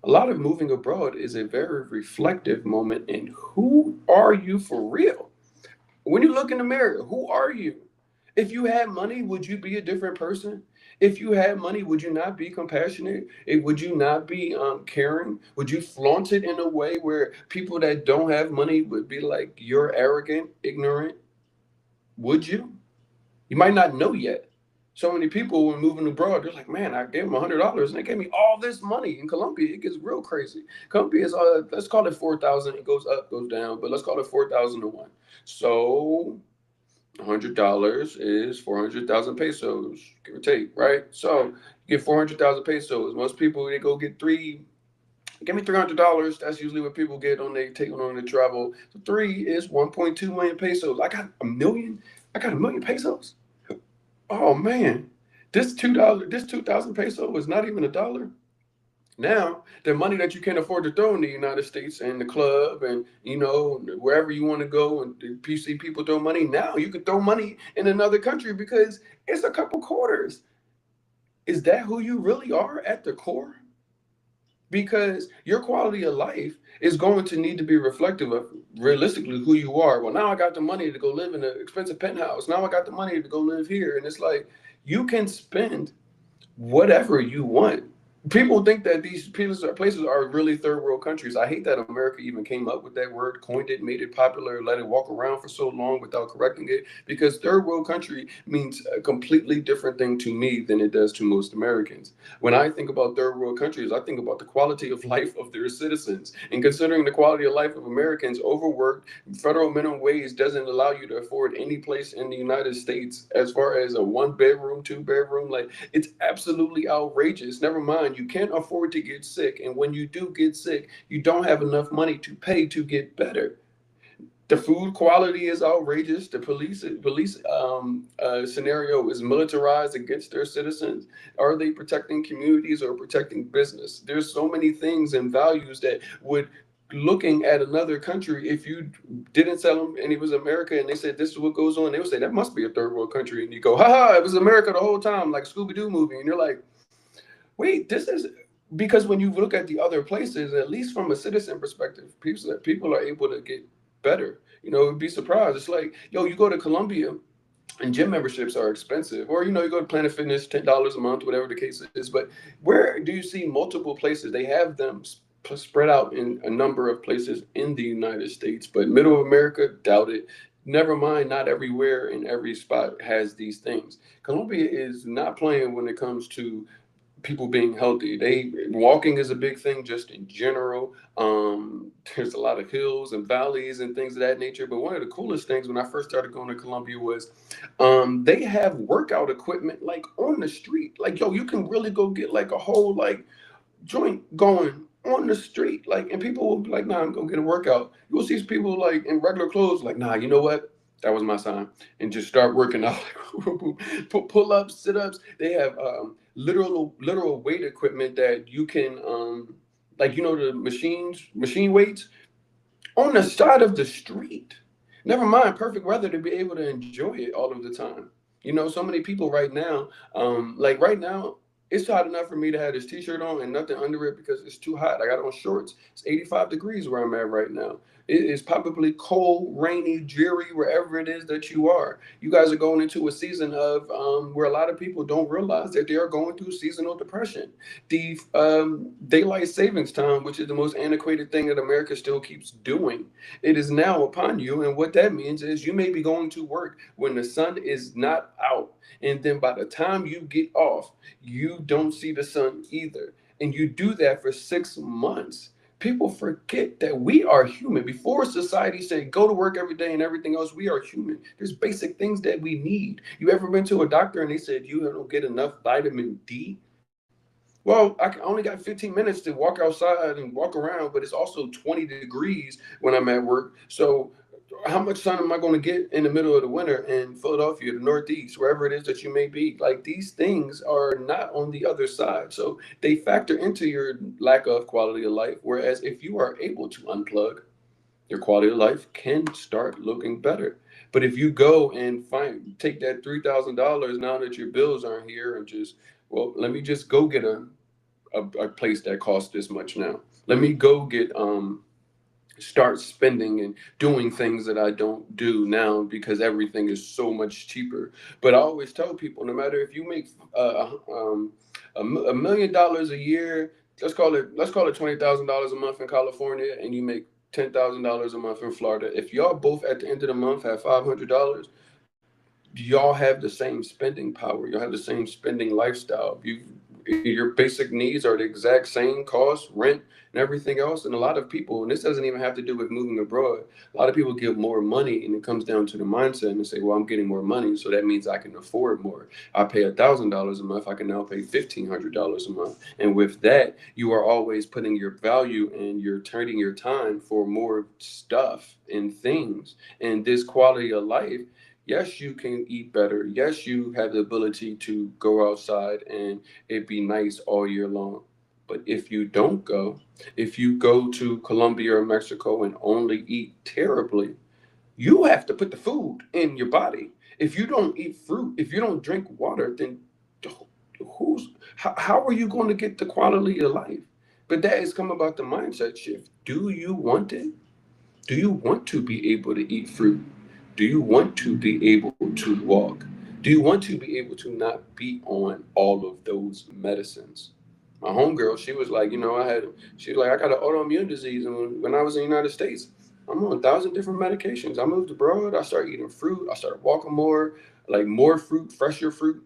A lot of moving abroad is a very reflective moment in who are you for real? When you look in the mirror, who are you? If you had money, would you be a different person? If you had money, would you not be compassionate? Would you not be caring? Would you flaunt it in a way where people that don't have money would be like, you're arrogant, ignorant? Would you? You might not know yet. So many people when moving abroad, they're like, man, I gave them $100 and they gave me all this money. In Colombia, it gets real crazy. Colombia is, let's call it 4,000. It goes up, goes down, but let's call it 4,000 to one. So $100 is 400,000 pesos, give or take, right? So you get 400,000 pesos. Most people, they go get three. Give me $300. That's usually what people get on they take on the travel. So three is 1.2 million pesos. I got a million. I got a million pesos. Oh man, this $2, this 2,000 peso is not even a dollar. Now, the money that you can't afford to throw in the United States and the club and wherever you want to go and you see people throw money. Now you can throw money in another country because it's a couple quarters. Is that who you really are at the core? Because your quality of life is going to need to be reflective of realistically who you are. Well, now I got the money to go live in an expensive penthouse. Now I got the money to go live here. And it's like you can spend whatever you want. People think that these places are really third world countries. I hate that America even came up with that word, coined it, made it popular, let it walk around for so long without correcting it. Because third world country means a completely different thing to me than it does to most Americans. When I think about third world countries, I think about the quality of life of their citizens. And considering the quality of life of Americans, overworked, federal minimum wage doesn't allow you to afford any place in the United States as far as a 1 bedroom, 2 bedroom. Like it's absolutely outrageous. Never mind, you can't afford to get sick. And when you do get sick, you don't have enough money to pay to get better. The food quality is outrageous. The police scenario is militarized against their citizens. Are they protecting communities or protecting business? There's so many things and values that would looking at another country, if you didn't tell them and it was America and they said this is what goes on, they would say that must be a third world country. And you go, haha, it was America the whole time, like Scooby-Doo movie. And you're like, wait, this is because when you look at the other places, at least from a citizen perspective, people are able to get better. You'd be surprised. It's like, yo, you go to Colombia. and gym memberships are expensive. Or you go to Planet Fitness, $10 a month, whatever the case is. But where do you see multiple places? They have them spread out in a number of places in the United States, but middle of America, doubt it. Never mind, not everywhere in every spot has these things. Colombia is not playing when it comes to people being healthy. They walking is a big thing just in general. There's a lot of hills and valleys and things of that nature. But one of the coolest things when I first started going to Colombia was they have workout equipment like on the street. Like, yo, you can really go get like a whole like joint going on the street. Like, and people will be like, nah, I'm gonna get a workout. You'll see people like in regular clothes, like, nah, you know what? That was my sign. And just start working out. Pull ups, sit ups. They have literal weight equipment that you can like the machine weights on the side of the street. Never mind perfect weather to be able to enjoy it all of the time. So many people right now, like right now, it's hot enough for me to have this t-shirt on and nothing under it because it's too hot. I got on shorts. It's 85 degrees where I'm at right now. It is probably cold, rainy, dreary, wherever it is that you are. You guys are going into a season of where a lot of people don't realize that they are going through seasonal depression. The daylight savings time, which is the most antiquated thing that America still keeps doing, it is now upon you. And what that means is you may be going to work when the sun is not out. And then by the time you get off, you don't see the sun either. And you do that for 6 months. People forget that we are human. Before society said go to work every day and everything else, we are human. There's basic things that we need. You ever been to a doctor and they said you don't get enough vitamin D? Well, I only got 15 minutes to walk outside and walk around, but it's also 20 degrees when I'm at work. So, how much sun am I going to get in the middle of the winter in Philadelphia, the Northeast, wherever it is that you may be? Like, these things are not on the other side. So, they factor into your lack of quality of life. Whereas, if you are able to unplug, your quality of life can start looking better. But if you go and take that $3,000 now that your bills aren't here and just, well, let me just go get a place that costs this much now. Let me go get start spending and doing things that I don't do now because everything is so much cheaper. But I always tell people, no matter if you make $1 million a year, let's call it $20,000 a month in California, and you make $10,000 a month in Florida. If y'all both at the end of the month have $500, y'all have the same spending power. Y'all have the same spending lifestyle. Your basic needs are the exact same cost, rent, and everything else. And a lot of people, and this doesn't even have to do with moving abroad, a lot of people give more money, and it comes down to the mindset and they say, well, I'm getting more money, so that means I can afford more. I pay $1,000 a month, I can now pay $1,500 a month. And with that, you are always putting your value and you're turning your time for more stuff and things. And this quality of life, yes, you can eat better. Yes, you have the ability to go outside and it be nice all year long. But if you don't go, if you go to Colombia or Mexico and only eat terribly, you have to put the food in your body. If you don't eat fruit, if you don't drink water, then how are you going to get the quality of life? But that is come about the mindset shift. Do you want it? Do you want to be able to eat fruit? Do you want to be able to walk? Do you want to be able to not be on all of those medicines? My homegirl, she was like, she was like, I got an autoimmune disease. And when I was in the United States, I'm on 1,000 different medications. I moved abroad. I started eating fruit. I started walking more, like more fruit, fresher fruit,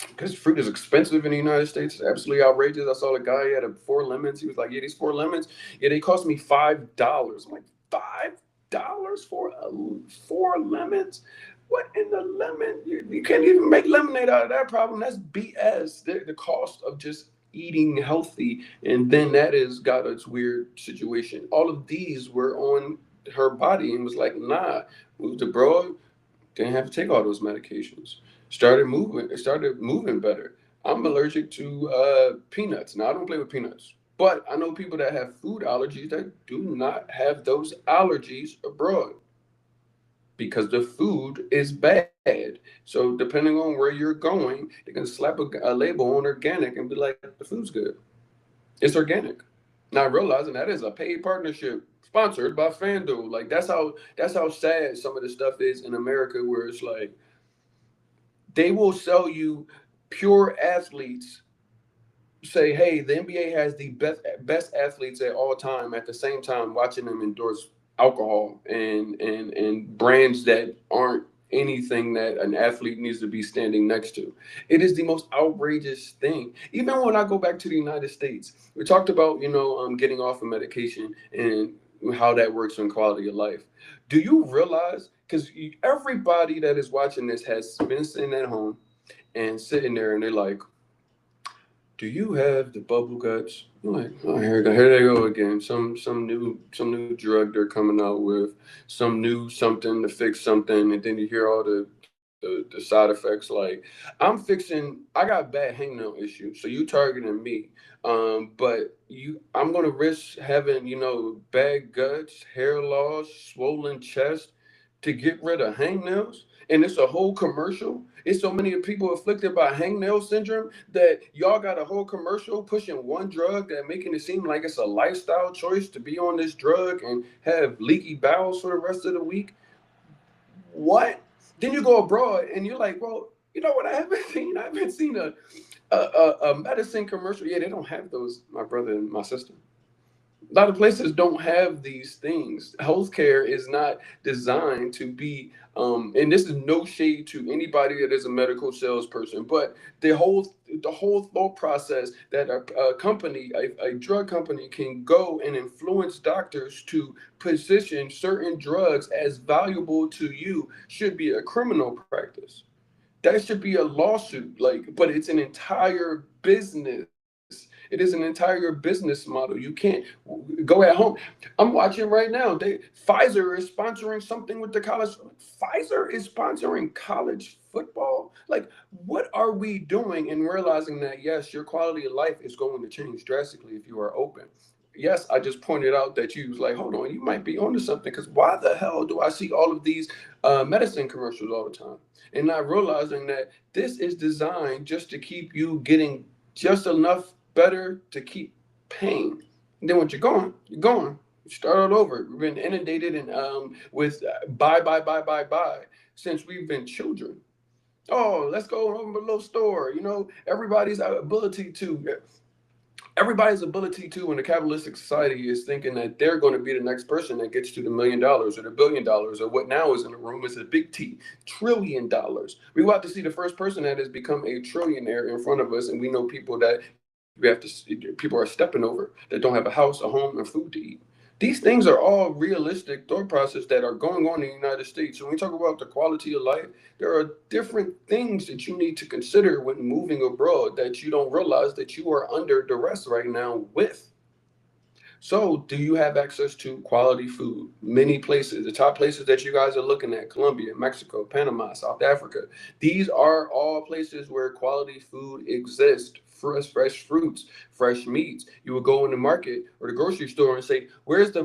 because fruit is expensive in the United States. It's absolutely outrageous. I saw a guy, he had 4 lemons. He was like, yeah, these 4 lemons, yeah, they cost me $5. I'm like, $5 for 4 lemons? What in the lemon? You can't even make lemonade out of that problem. That's BS. The cost of just eating healthy, and then that has got its weird situation. All of these were on her body and was like, nah, moved abroad, didn't have to take all those medications. Started moving better. I'm allergic to peanuts. Now I don't play with peanuts, but I know people that have food allergies that do not have those allergies abroad because the food is bad. So depending on where you're going, they can slap a label on organic and be like, the food's good. It's organic. Not realizing that is a paid partnership sponsored by FanDuel. Like that's how sad some of the stuff is in America, where it's like They will sell you pure athletes, say, hey, the NBA has the best athletes at all time. At the same time, watching them endorse alcohol and brands that aren't anything that an athlete needs to be standing next to. It is the most outrageous thing. Even when I go back to the United States, we talked about getting off of medication and how that works on quality of life. Do you realize? Because everybody that is watching this has been sitting at home and sitting there and they're like, do you have the bubble guts? I'm like, oh, here they go again. Some new drug they're coming out with, some new something to fix something, and then you hear all the side effects. Like, I got bad hangnail issues, so you targeting me. But I'm gonna risk having bad guts, hair loss, swollen chest to get rid of hangnails, and it's a whole commercial. It's so many people afflicted by hangnail syndrome that y'all got a whole commercial pushing one drug that making it seem like it's a lifestyle choice to be on this drug and have leaky bowels for the rest of the week. What? Then you go abroad and you're like, well, you know what? I haven't seen. I haven't seen a medicine commercial. Yeah, they don't have those. My brother and my sister. A lot of places don't have these things. Healthcare is not designed to be, and this is no shade to anybody that is a medical salesperson, but the whole thought process that a company, a drug company, can go and influence doctors to position certain drugs as valuable to you should be a criminal practice. That should be a lawsuit. Like, but it's an entire business. It is an entire business model. You can't go at home. I'm watching right now. Pfizer is sponsoring something with the college. Pfizer is sponsoring college football. Like, what are we doing in realizing that yes, your quality of life is going to change drastically if you are open. Yes, I just pointed out that you was like, hold on, you might be onto something. Because why the hell do I see all of these medicine commercials all the time? And not realizing that this is designed just to keep you getting just enough better to keep paying. And then once you're gone. You start all over. We've been inundated and with buy since we've been children. Oh, let's go over to the little store. Everybody's ability to in a capitalistic society is thinking that they're going to be the next person that gets to the $1 million or the $1 billion or what now is in the room is a big T, $1 trillion. We about to see the first person that has become a trillionaire in front of us, and we know people are stepping over that don't have a house, a home, and food to eat. These things are all realistic thought process that are going on in the United States. So when we talk about the quality of life, there are different things that you need to consider when moving abroad that you don't realize that you are under duress right now with. So, do you have access to quality food? Many places, the top places that you guys are looking at: Colombia, Mexico, Panama, South Africa. These are all places where quality food exists. Fresh fruits, fresh meats. You would go in the market or the grocery store and say, "Where's the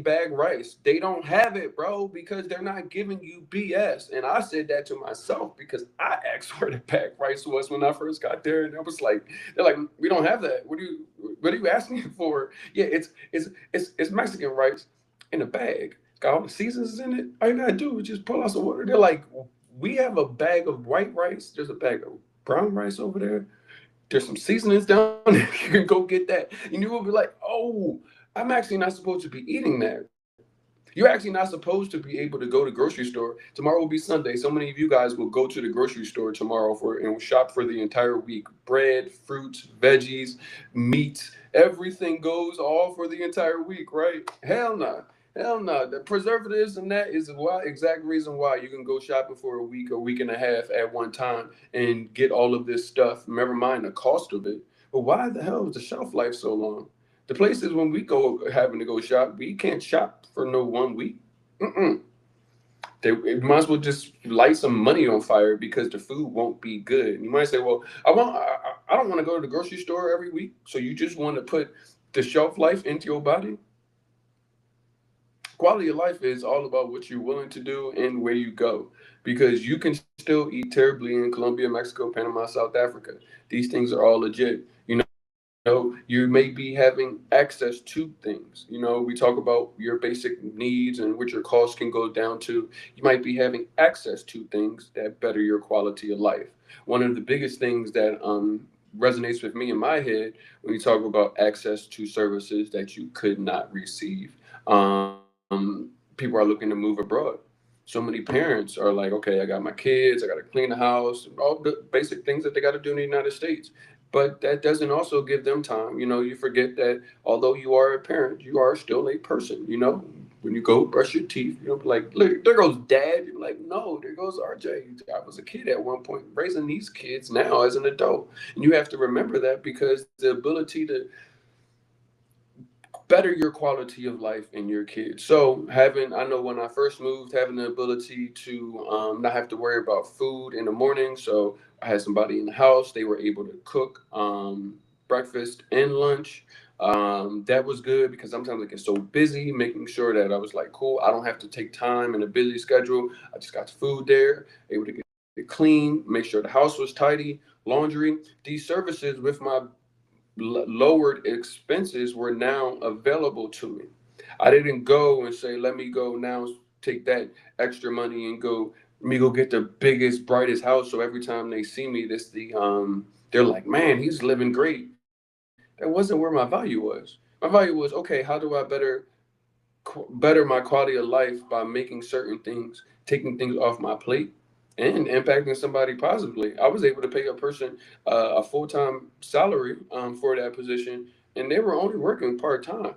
bag rice?" They don't have it, bro, because they're not giving you BS. And I said that to myself because I asked where the bag rice was when I first got there, and I was like, "They're like, we don't have that. What are you asking for?" Yeah, it's Mexican rice in a bag. Got all the seasons in it. All you gotta do is just pull out some water. They're like, we have a bag of white rice. There's a bag of brown rice over there. There's some seasonings down there. You can go get that. And you will be like, oh, I'm actually not supposed to be eating that. You're actually not supposed to be able to go to grocery store. Tomorrow will be Sunday. So many of you guys will go to the grocery store tomorrow and shop for the entire week. Bread, fruits, veggies, meats, everything goes all for the entire week, right? Hell no. Hell no. The preservatives and that is the exact reason why you can go shopping for a week and a half at one time and get all of this stuff. Never mind the cost of it. But why the hell is the shelf life so long? The places when we go having to go shop, we can't shop for no 1 week. Mm-mm. They might as well just light some money on fire because the food won't be good. And you might say, well, I don't want to go to the grocery store every week. So you just want to put the shelf life into your body? Quality of life is all about what you're willing to do and where you go. Because you can still eat terribly in Colombia, Mexico, Panama, South Africa. These things are all legit. You may be having access to things. We talk about your basic needs and what your costs can go down to. You might be having access to things that better your quality of life. One of the biggest things that resonates with me in my head when you talk about access to services that you could not receive. People are looking to move abroad. So many parents are like, okay, I got my kids, I got to clean the house, all the basic things that they got to do in the United States. But that doesn't also give them time. You forget that although you are a parent, you are still a person. When you go brush your teeth, like, look, there goes dad. You're like, no, there goes RJ. I was a kid at one point, raising these kids now as an adult. And you have to remember that, because the ability to better your quality of life and your kids. So I know when I first moved, having the ability to not have to worry about food in the morning. So I had somebody in the house. They were able to cook breakfast and lunch. That was good, because sometimes I get so busy making sure that I was like, cool, I don't have to take time in a busy schedule. I just got the food there, able to get it clean, make sure the house was tidy, laundry. These services with my lowered expenses were now available to me. I didn't go and say, let me go now take that extra money and let me go get the biggest, brightest house. So every time they see me, they're like, man, he's living great. That wasn't where my value was. My value was, okay, how do I better my quality of life by making certain things, taking things off my plate, and impacting somebody positively. I was able to pay a person a full time salary for that position, and they were only working part time.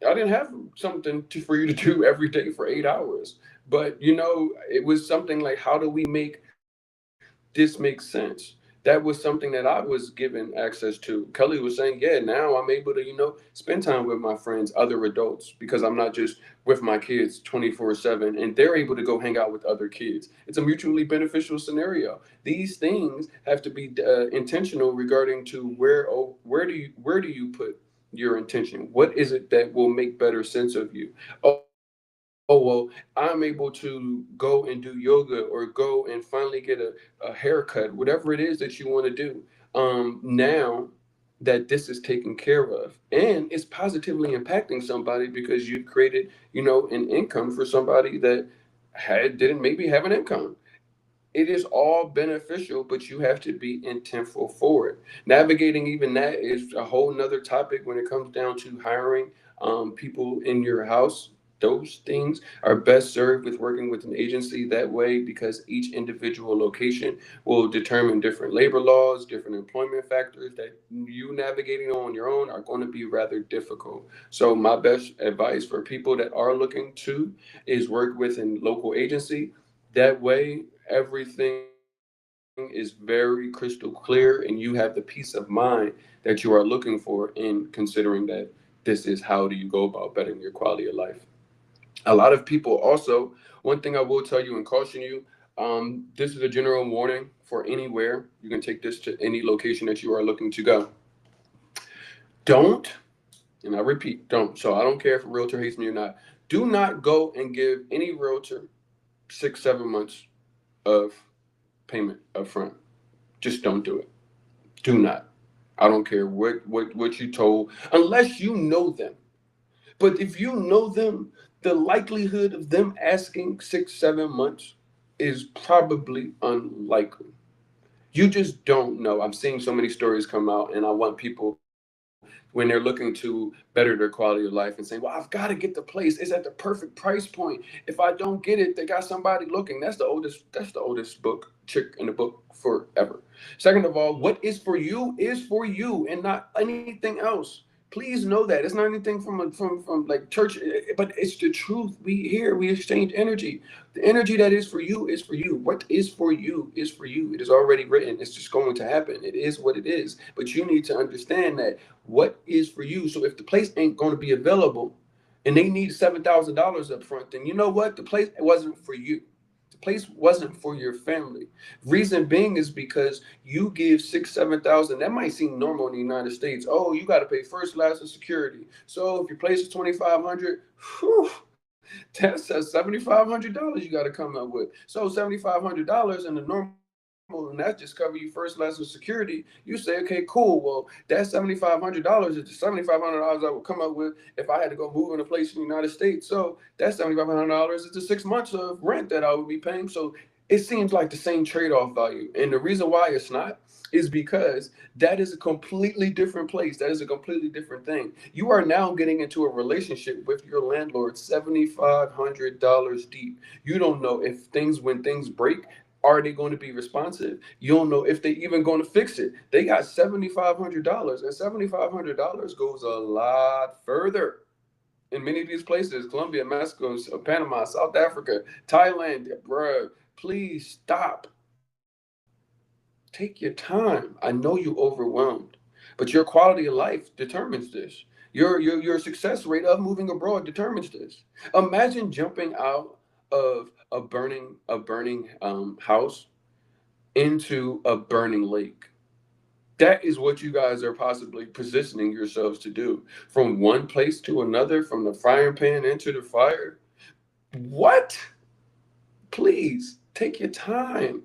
I didn't have something for you to do every day for 8 hours, but it was something like, how do we make this make sense? That was something that I was given access to. Kelly was saying, yeah, now I'm able to, spend time with my friends, other adults, because I'm not just with my kids 24/7, and they're able to go hang out with other kids. It's a mutually beneficial scenario. These things have to be intentional regarding to where do you put your intention? What is it that will make better sense of you? Oh, well, I'm able to go and do yoga, or go and finally get a haircut, whatever it is that you want to do. Now that this is taken care of, and it's positively impacting somebody, because you've created, an income for somebody that didn't maybe have an income. It is all beneficial, but you have to be intentful for it. Navigating even that is a whole nother topic when it comes down to hiring people in your house. Those things are best served with working with an agency that way, because each individual location will determine different labor laws, different employment factors that you navigating on your own are going to be rather difficult. So my best advice for people that are looking to is work with a local agency. That way, everything is very crystal clear, and you have the peace of mind that you are looking for in considering that this is how do you go about bettering your quality of life. A lot of people also, one thing I will tell you and caution you, this is a general warning for anywhere. You can take this to any location that you are looking to go. Don't, and I repeat, don't. So I don't care if a realtor hates me or not. Do not go and give any realtor 6, 7 months of payment up front. Just don't do it. Do not. I don't care what you told, unless you know them. But if you know them, the likelihood of them asking 6, 7 months is probably unlikely. You just don't know. I'm seeing so many stories come out, and I want people, when they're looking to better their quality of life, and saying, well, I've got to get the place, it's at the perfect price point. If I don't get it, they got somebody looking. That's the oldest book chick in the book forever. Second of all, what is for you and not anything else. Please know that it's not anything from like church, but it's the truth. We exchange energy. The energy that is for you is for you. What is for you is for you. It is already written. It's just going to happen. It is what it is. But you need to understand that what is for you. So if the place ain't going to be available, and they need $7,000 up front, then you know what? The place wasn't for you. The place wasn't for your family. Reason being is because you give 6, 7 thousand. That might seem normal in the United States. Oh, you got to pay first class of security. So if your place is 2,500, that's $7,500 you got to come up with. So $7,500 in the normal and that's just cover you first, last, and security. You say, okay, cool. Well, that $7,500 is the $7,500 I would come up with if I had to go move in a place in the United States. So that $7,500 is the 6 months of rent that I would be paying. So it seems like the same trade-off value. And the reason why it's not is because that is a completely different place. That is a completely different thing. You are now getting into a relationship with your landlord $7,500 deep. You don't know if when things break, are they going to be responsive? You don't know if they even going to fix it. They got $7,500, and $7,500 goes a lot further in many of these places: Colombia, Mexico, Panama, South Africa, Thailand. Bruh, please stop. Take your time. I know you overwhelmed, but your quality of life determines this. Your success rate of moving abroad determines this. Imagine jumping out of a burning house into a burning lake. That is what you guys are possibly positioning yourselves to do. From one place to another, from the frying pan into the fire. What? Please take your time.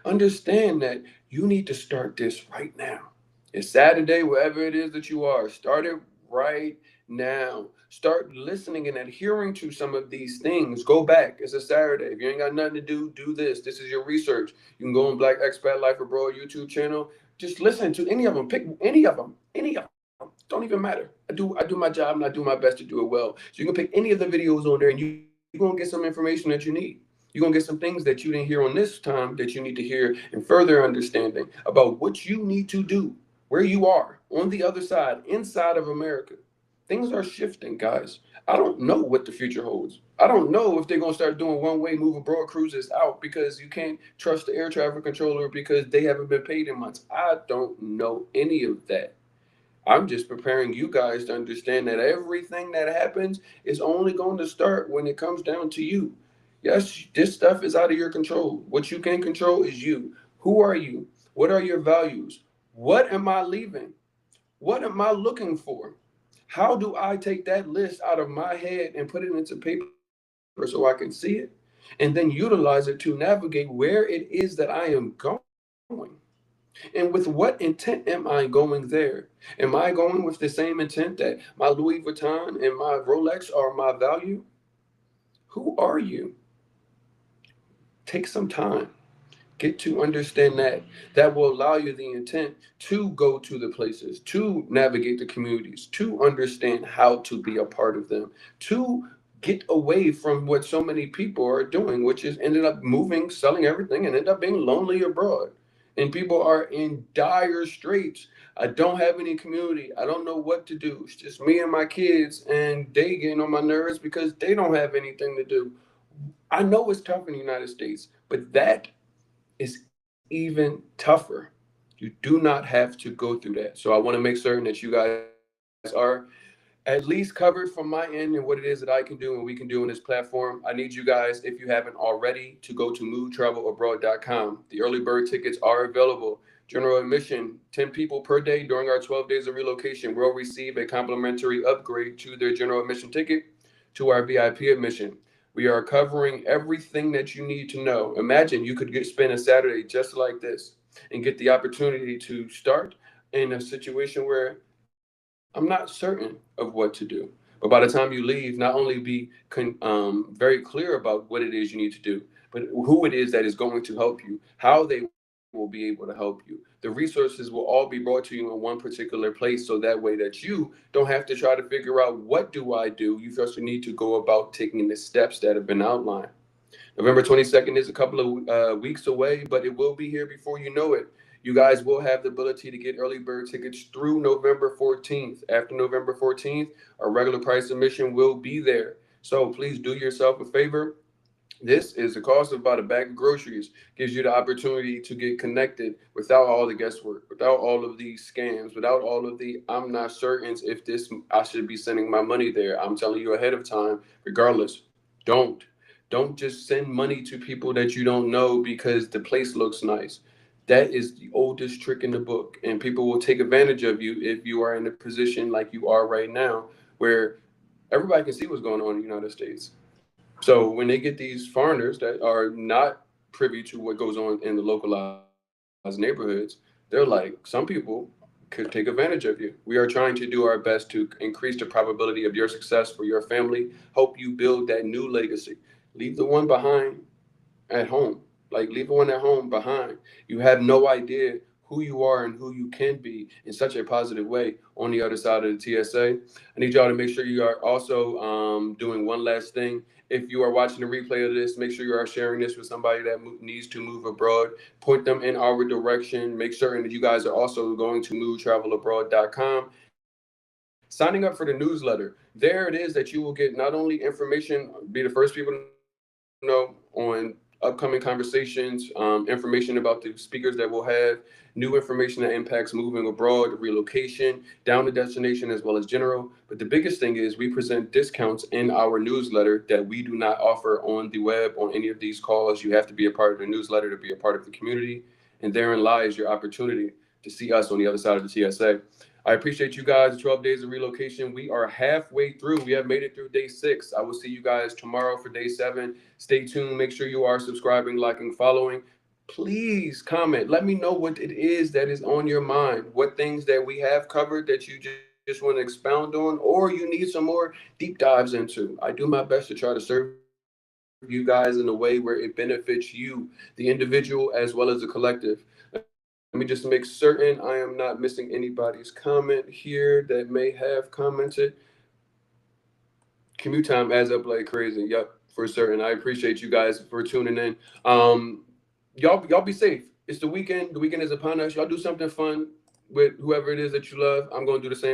Understand that you need to start this right now. It's Saturday, wherever it is that you are. Start it right now. Start listening and adhering to some of these things. Go back. It's a Saturday. If you ain't got nothing to do, do this. This is your research. You can go on Black Expat Life Abroad YouTube channel. Just listen to any of them. Pick any of them. Any of them. Don't even matter. I do my job and I do my best to do it well. So you can pick any of the videos on there and you're gonna get some information that you need. You're gonna get some things that you didn't hear on this time that you need to hear, and further understanding about what you need to do where you are on the other side, inside of America. Things are shifting, guys. I don't know what the future holds. I don't know if they're gonna start doing one-way move abroad cruises out because you can't trust the air traffic controller because they haven't been paid in months. I don't know any of that. I'm just preparing you guys to understand that everything that happens is only going to start when it comes down to you. Yes, this stuff is out of your control. What you can control is you. Who are you? What are your values? What am I leaving? What am I looking for? How do I take that list out of my head and put it into paper so I can see it and then utilize it to navigate where it is that I am going? And with what intent am I going there? Am I going with the same intent that my Louis Vuitton and my Rolex are my value? Who are you? Take some time. Get to understand that. That will allow you the intent to go to the places, to navigate the communities, to understand how to be a part of them, to get away from what so many people are doing, which is ended up moving, selling everything, and end up being lonely abroad. And people are in dire straits. I don't have any community. I don't know what to do. It's just me and my kids, and they getting on my nerves because they don't have anything to do. I know it's tough in the United States, but that is even tougher. You do not have to go through that. So I want to make certain that you guys are at least covered from my end and what it is that I can do and we can do on this platform. I need you guys, if you haven't already, to go to movetravelabroad.com. The early bird tickets are available. General admission, 10 people per day during our 12 days of relocation will receive a complimentary upgrade to their general admission ticket to our VIP admission. We are covering everything that you need to know. Imagine you could spend a Saturday just like this and get the opportunity to start in a situation where I'm not certain of what to do. But by the time you leave, not only be very clear about what it is you need to do, but who it is that is going to help you, how they will be able to help you. The resources will all be brought to you in one particular place so that way that you don't have to try to figure out what do I do. You first need to go about taking the steps that have been outlined. November 22nd is a couple of weeks away, but it will be here before you know it. You guys will have the ability to get early bird tickets through November 14th. After November 14th, our regular price admission will be there. So please do yourself a favor. This is the cost of about a bag of groceries. Gives you the opportunity to get connected without all the guesswork, without all of these scams, without all of the I'm not certain if this I should be sending my money there. I'm telling you ahead of time, regardless. Don't. Don't just send money to people that you don't know because the place looks nice. That is the oldest trick in the book. And people will take advantage of you if you are in a position like you are right now, where everybody can see what's going on in the United States. So when they get these foreigners that are not privy to what goes on in the localized neighborhoods, they're like, some people could take advantage of you. We are trying to do our best to increase the probability of your success for your family, help you build that new legacy. Leave the one behind at home. Like, leave one at home behind. You have no idea who you are and who you can be in such a positive way on the other side of the TSA. I need y'all to make sure you are also doing one last thing. If you are watching the replay of this, make sure you are sharing this with somebody that needs to move abroad. Point them in our direction. Make certain that you guys are also going to movetravelabrod.com, signing up for the newsletter. There it is that you will get not only information, be the first people to know on upcoming conversations, information about the speakers that we'll have, new information that impacts moving abroad, relocation, down to destination, as well as general. But the biggest thing is we present discounts in our newsletter that we do not offer on the web on any of these calls. You have to be a part of the newsletter to be a part of the community. And therein lies your opportunity to see us on the other side of the TSA. I appreciate you guys. 12 days of relocation. We are halfway through. We have made it through day 6. I will see you guys tomorrow for day 7. Stay tuned. Make sure you are subscribing, liking, following. Please comment. Let me know what it is that is on your mind. What things that we have covered that you just want to expound on, or you need some more deep dives into. I do my best to try to serve you guys in a way where it benefits you, the individual, as well as the collective. Let me just make certain I am not missing anybody's comment here that may have commented. Commute time adds up like crazy. Yep, for certain. I appreciate you guys for tuning in. Y'all be safe. It's the weekend. The weekend is upon us. Y'all do something fun with whoever it is that you love. I'm going to do the same with